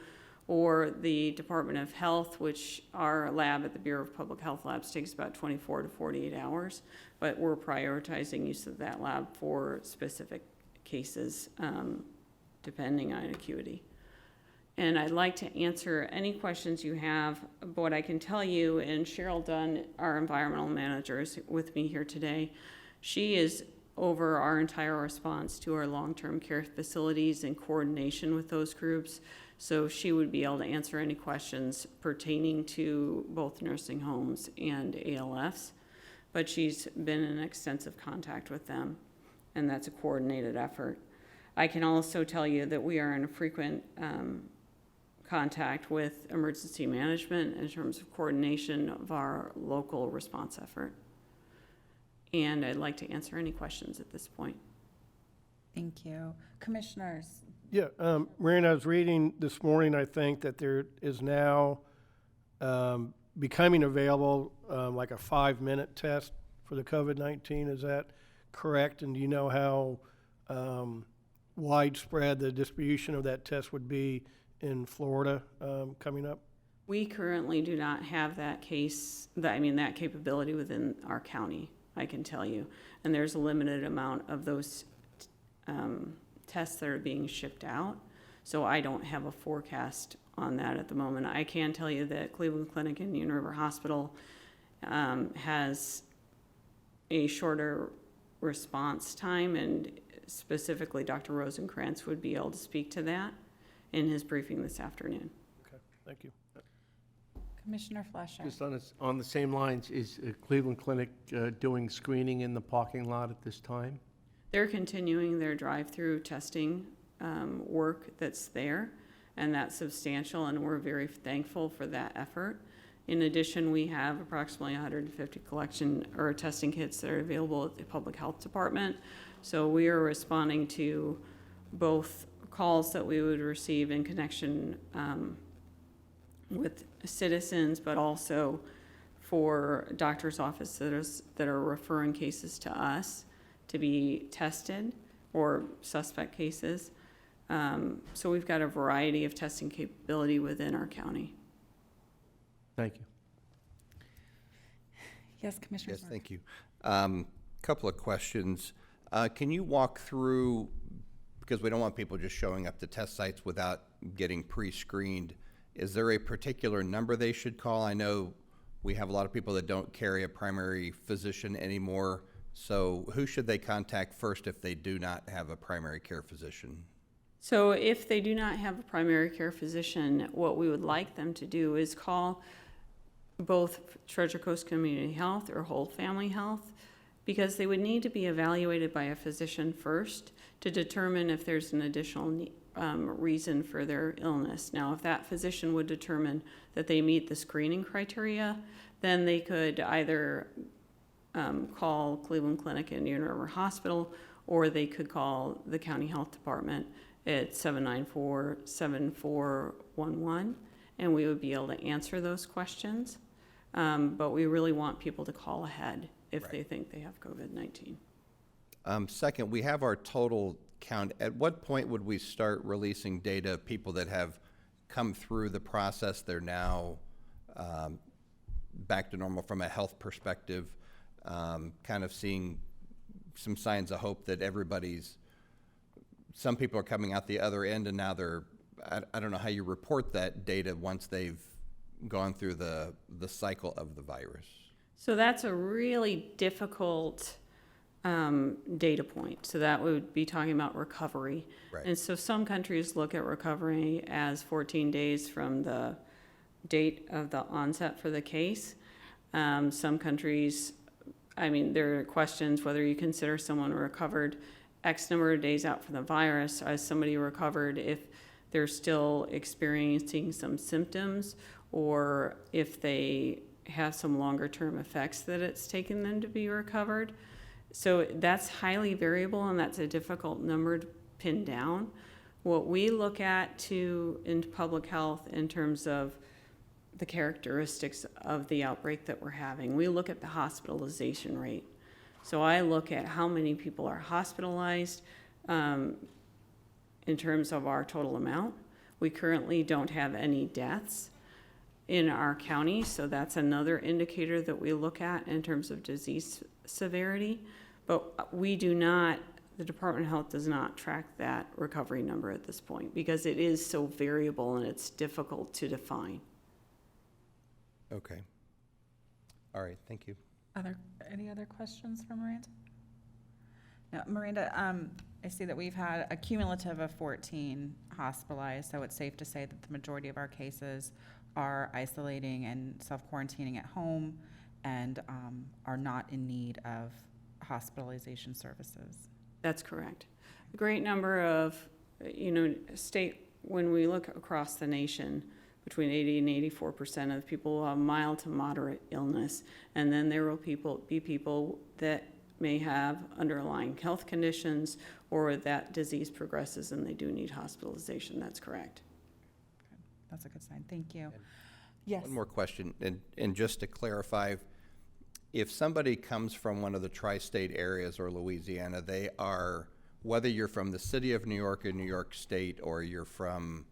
or the Department of Health, which our lab at the Bureau of Public Health Labs takes about 24 to 48 hours, but we're prioritizing use of that lab for specific cases, depending on acuity. And I'd like to answer any questions you have, but what I can tell you, and Cheryl Dunn, our environmental manager, is with me here today. She is over our entire response to our long-term care facilities in coordination with those groups. So she would be able to answer any questions pertaining to both nursing homes and ALFs. But she's been in extensive contact with them, and that's a coordinated effort. I can also tell you that we are in a frequent contact with emergency management in terms of coordination of our local response effort. And I'd like to answer any questions at this point. Thank you. Commissioners? Yeah, Miranda, I was reading this morning, I think, that there is now becoming available like a 5-minute test for the COVID-19. Is that correct? And do you know how widespread the distribution of that test would be in Florida coming up? We currently do not have that that capability within our county, I can tell you. And there's a limited amount of those tests that are being shipped out. So I don't have a forecast on that at the moment. I can tell you that Cleveland Clinic and Union River Hospital has a shorter response time, and specifically Dr. Rosenkrantz would be able to speak to that in his briefing this afternoon. Okay, thank you. Commissioner Fleischer? Just on the same lines, is Cleveland Clinic doing screening in the parking lot at this time? They're continuing their drive-through testing work that's there, and that's substantial, and we're very thankful for that effort. In addition, we have approximately 150 collection or testing kits that are available at the Public Health Department. So we are responding to both calls that we would receive in connection with citizens, but also for doctor's offices that are referring cases to us to be tested, or suspect cases. So we've got a variety of testing capability within our county. Thank you. Yes, Commissioner? Yes, thank you. Couple of questions. Can you walk through, because we don't want people just showing up to test sites without getting pre-screened, is there a particular number they should call? I know we have a lot of people that don't carry a primary physician anymore. So who should they contact first if they do not have a primary care physician? So if they do not have a primary care physician, what we would like them to do is call both Treasure Coast Community Health or Whole Family Health, because they would need to be evaluated by a physician first to determine if there's an additional reason for their illness. Now, if that physician would determine that they meet the screening criteria, then they could either call Cleveland Clinic and Union River Hospital, or they could call the county health department at 794-7411, and we would be able to answer those questions. But we really want people to call ahead if they think they have COVID-19. Second, we have our total count. At what point would we start releasing data of people that have come through the process? They're now back to normal from a health perspective, kind of seeing some signs of hope that some people are coming out the other end, and now I don't know how you report that data once they've gone through the cycle of the virus. So that's a really difficult data point. So that would be talking about recovery. Right. And so some countries look at recovery as 14 days from the date of the onset for the case. Some countries, there are questions whether you consider someone recovered X number of days out from the virus as somebody recovered if they're still experiencing some symptoms, or if they have some longer term effects that it's taken them to be recovered. So that's highly variable, and that's a difficult number to pin down. What we look at in public health in terms of the characteristics of the outbreak that we're having, we look at the hospitalization rate. So I look at how many people are hospitalized in terms of our total amount. We currently don't have any deaths in our county, so that's another indicator that we look at in terms of disease severity. But the Department of Health does not track that recovery number at this point because it is so variable and it's difficult to define. Okay. All right, thank you. Any other questions for Miranda? No, Miranda, I see that we've had a cumulative of 14 hospitalized, so it's safe to say that the majority of our cases are isolating and self-quarantining at home and are not in need of hospitalization services. That's correct. A great number of, when we look across the nation, between 80 and 84% of people will have mild to moderate illness, and then there will be people that may have underlying health conditions or that disease progresses and they do need hospitalization. That's correct. That's a good sign. Thank you. Yes. One more question, and just to clarify, if somebody comes from one of the tri-state areas or Louisiana, they are, whether you're from the city of New York or New York State, or you're from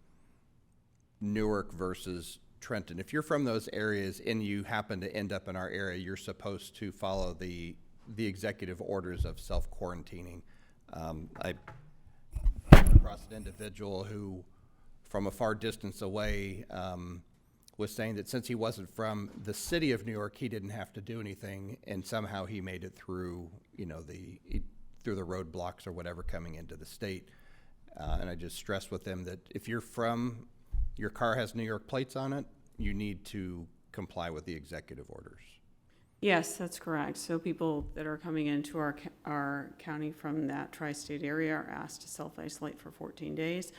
Newark versus Trenton, if you're from those areas and you happen to end up in our area, you're supposed to follow the executive orders of self-quarantining. I came across an individual who, from a far distance away, was saying that since he wasn't from the city of New York, he didn't have to do anything, and somehow he made it through, through the roadblocks or whatever coming into the state. And I just stressed with them that if you're from, your car has New York plates on it, you need to comply with the executive orders. Yes, that's correct. So people that are coming into our county from that tri-state area are asked to self-isolate for 14 days.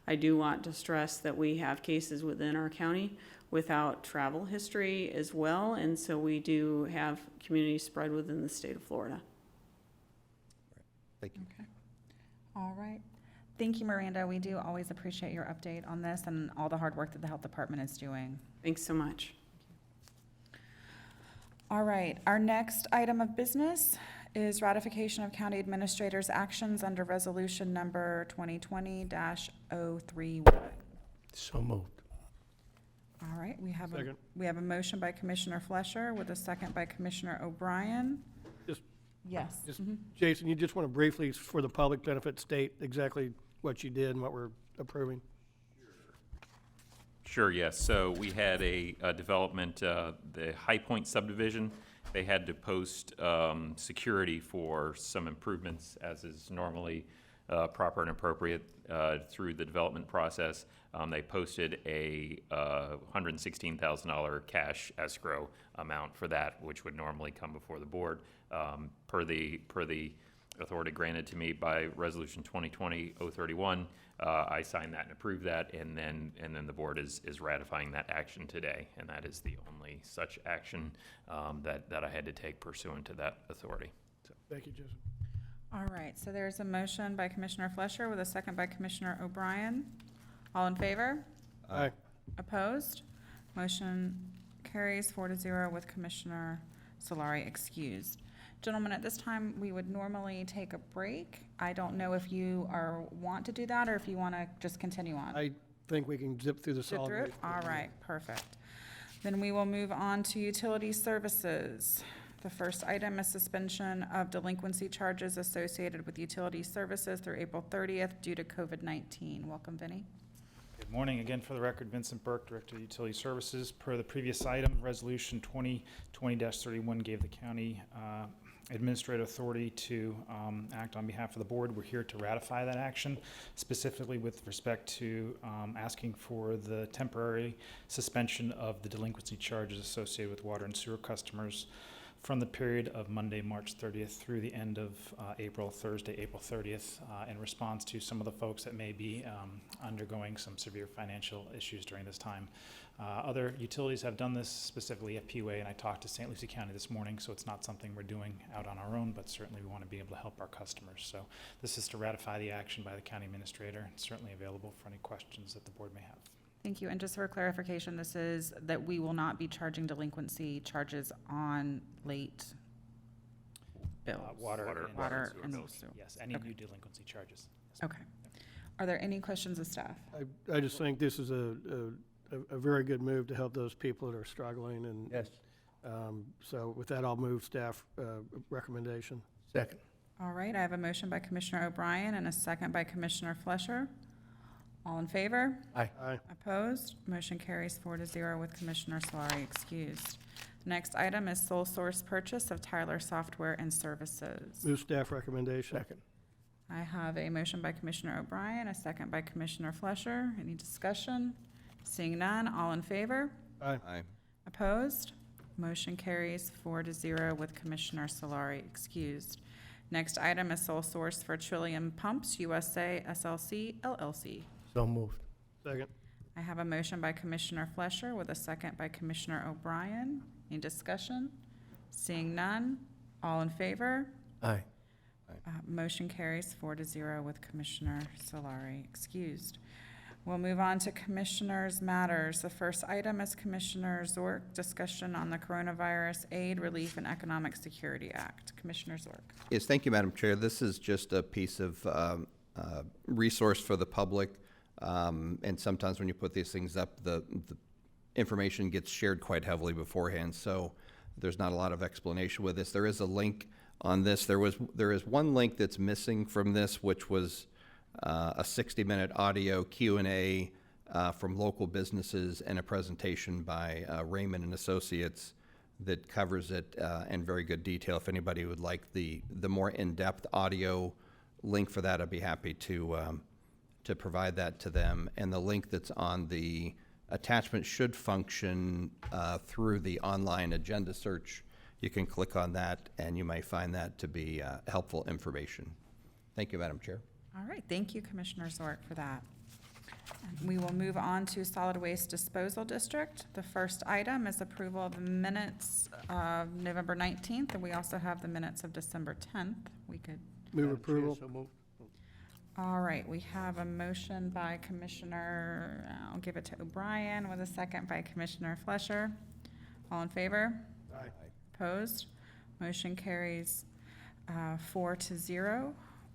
I do want to stress that we have cases within our county without travel history as well, and so we do have communities spread within the state of Florida. Thank you. Okay. All right. Thank you, Miranda. We do always appreciate your update on this and all the hard work that the health department is doing. Thanks so much. All right, our next item of business is ratification of county administrator's actions under resolution number 2020-031. So moved. All right, we have Second. we have a motion by Commissioner Flesher with a second by Commissioner O'Brien. Just- Yes. Jason, you just want to briefly, for the public benefit, state exactly what you did and what we're approving? Sure, yes. So we had a development, the High Point subdivision. They had to post security for some improvements, as is normally proper and appropriate through the development process. They posted a $116,000 cash escrow amount for that, which would normally come before the board. Per the authority granted to me by Resolution 2020-031, I signed that and approved that, and then the board is ratifying that action today, and that is the only such action that I had to take pursuant to that authority. So. Thank you, Jason. All right, so there's a motion by Commissioner Flesher with a second by Commissioner O'Brien. All in favor? Aye. Opposed? Motion carries 4-0 with Commissioner Solari excused. Gentlemen, at this time, we would normally take a break. I don't know if you want to do that or if you want to just continue on. I think we can zip through the Zip solid through it? waste. All right, perfect. Then we will move on to utility services. The first item is suspension of delinquency charges associated with utility services through April 30th due to COVID-19. Welcome, Vinnie. Good morning. Again, for the record, Vincent Burke, Director of Utility Services. Per the previous item, Resolution 2020-31 gave the county administrative authority to act on behalf of the board. We're here to ratify that action, specifically with respect to asking for the temporary suspension of the delinquency charges associated with water and sewer customers from the period of Monday, March 30th through the end of Thursday, April 30th, in response to some of the folks that may be undergoing some severe financial issues during this time. Other utilities have done this, specifically FPUA, and I talked to St. Lucie County this morning, so it's not something we're doing out on our own, but certainly we want to be able to help our customers. So this is to ratify the action by the county administrator, and certainly available for any questions that the board may have. Thank you. And just for clarification, this is that we will not be charging delinquency charges on late bills. Water and bills. sewer. Yes, any Okay. new delinquency charges. Yes. Okay. Are there any questions of staff? I just think this is a very good move to help those people that are struggling, and Yes. so with that, I'll move staff recommendation. Second. All right, I have a motion by Commissioner O'Brien and a second by Commissioner Flesher. All in favor? Aye. Aye. Opposed? Motion carries 4-0 with Commissioner Solari excused. Next item is sole source purchase of Tyler Software and Services. Move staff recommendation. Second. I have a motion by Commissioner O'Brien, a second by Commissioner Flesher. Any discussion? Seeing none, all in favor? Aye. Aye. Opposed? Motion carries 4-0 with Commissioner Solari excused. Next item is sole source for Trillium Pumps USA SLC LLC. So moved. Second. I have a motion by Commissioner Flesher with a second by Commissioner O'Brien. Any discussion? Seeing none, all in favor? Aye. Motion carries 4-0 with Commissioner Solari excused. We'll move on to Commissioners' Matters. The first item is Commissioner Zork, discussion on the Coronavirus Aid, Relief, and Economic Security Act. Commissioner Zork. Yes, thank you, Madam Chair. This is just a piece of resource for the public. And sometimes when you put these things up, the information gets shared quite heavily beforehand. So there's not a lot of explanation with this. There is a link on this. There is one link that's missing from this, which was a 60-minute audio Q&A from local businesses and a presentation by Raymond and Associates that covers it in very good detail. If anybody would like the more in-depth audio link for that, I'd be happy to provide that to them. And the link that's on the attachment should function through the online agenda search. You can click on that, and you may find that to be helpful information. Thank you, Madam Chair. All right, thank you, Commissioner Zork, for that. And we will move on to Solid Waste Disposal District. The first item is approval of the minutes of November 19th, and we also have the minutes of December 10th. We could. Move approval. So moved. All right, we have a motion by Commissioner, I'll give it to O'Brien, with a second by Commissioner Flesher. All in favor? Aye. Opposed? Motion carries 4-0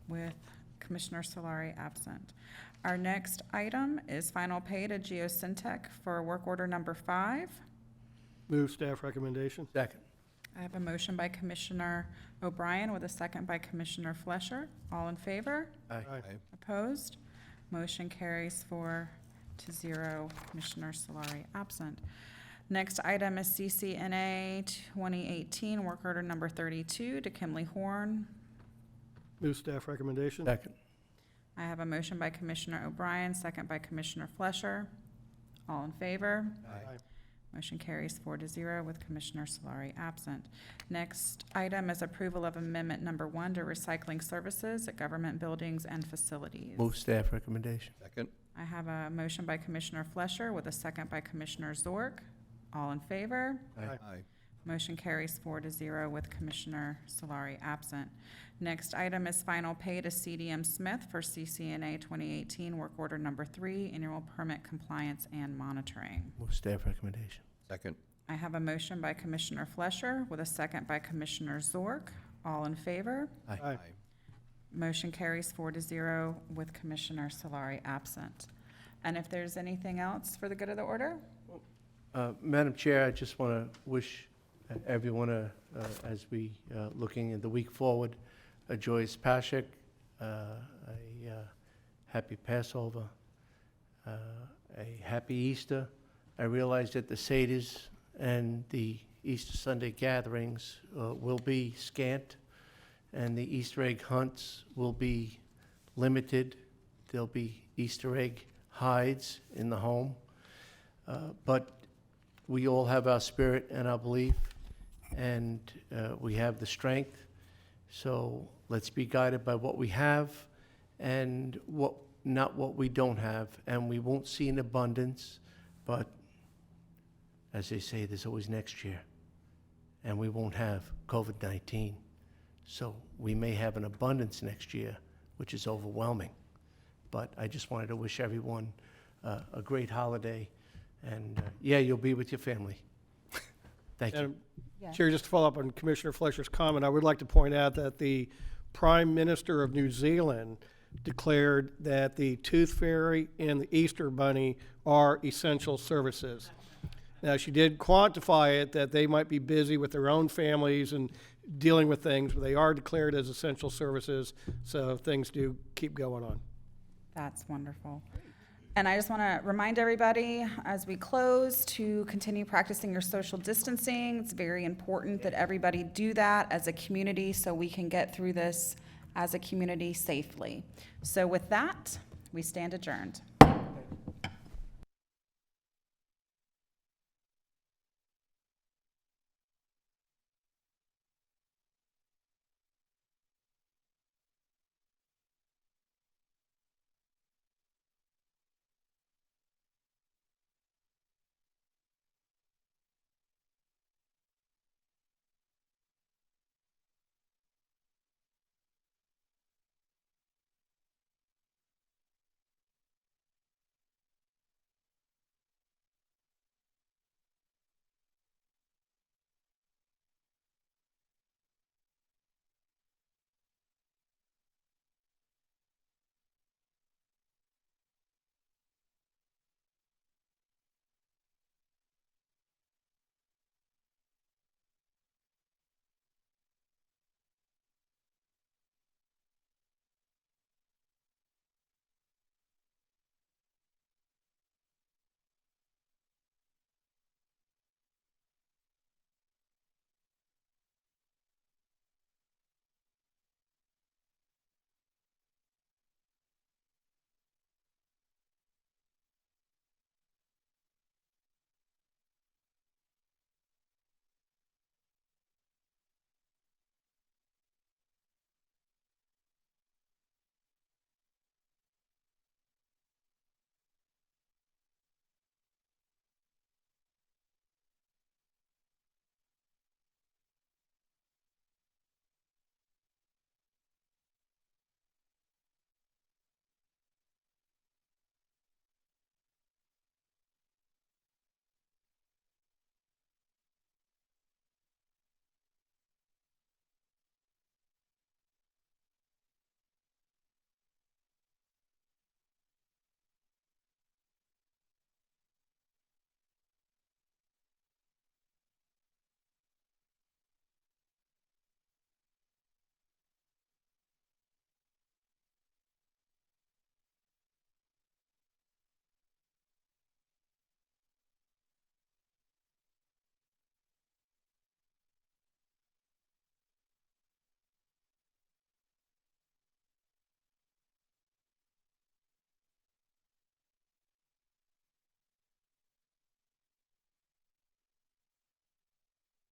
with Commissioner Solari absent. Our next item is final pay to Geosyntec for work order number 5. Move staff recommendation. Second. I have a motion by Commissioner O'Brien with a second by Commissioner Flesher. All in favor? Aye. Opposed? Motion carries 4-0. Commissioner Solari absent. Next item is CCNA 2018, work order number 32 to Kimley Horn. Move staff recommendation. Second. I have a motion by Commissioner O'Brien, second by Commissioner Flesher. All in favor? Aye. Motion carries 4-0 with Commissioner Solari absent. Next item is approval of amendment number 1 to recycling services at government buildings and facilities. Move staff recommendation. Second. I have a motion by Commissioner Flesher with a second by Commissioner Zork. All in favor? Aye. Motion carries 4-0 with Commissioner Solari absent. Next item is final pay to CDM Smith for CCNA 2018, work order number 3, annual permit compliance and monitoring. Move staff recommendation. Second. I have a motion by Commissioner Flesher with a second by Commissioner Zork. All in favor? Aye. Motion carries 4-0 with Commissioner Solari absent. And if there's anything else for the good of the order? Madam Chair, I just want to wish everyone, as we looking at the week forward, a joyous Pascha, a happy Passover, a happy Easter. I realize that the Seder's and the Easter Sunday gatherings will be scant, and the Easter egg hunts will be limited. There'll be Easter egg hides in the home. But we all have our spirit and our belief, and we have the strength. So let's be guided by what we have and not what we don't have. And we won't see an abundance, but as they say, there's always next year. And we won't have COVID-19. So we may have an abundance next year, which is overwhelming. But I just wanted to wish everyone a great holiday. And yeah, you'll be with your family. Thank you. Chair, just to follow up on Commissioner Fletcher's comment, I would like to point out that the Prime Minister of New Zealand declared that the Tooth Fairy and the Easter Bunny are essential services. Now, she did quantify it that they might be busy with their own families and dealing with things, but they are declared as essential services, so things do keep going on. That's wonderful. And I just want to remind everybody as we close to continue practicing your social distancing. It's very important that everybody do that as a community so we can get through this as a community safely. So with that, we stand adjourned.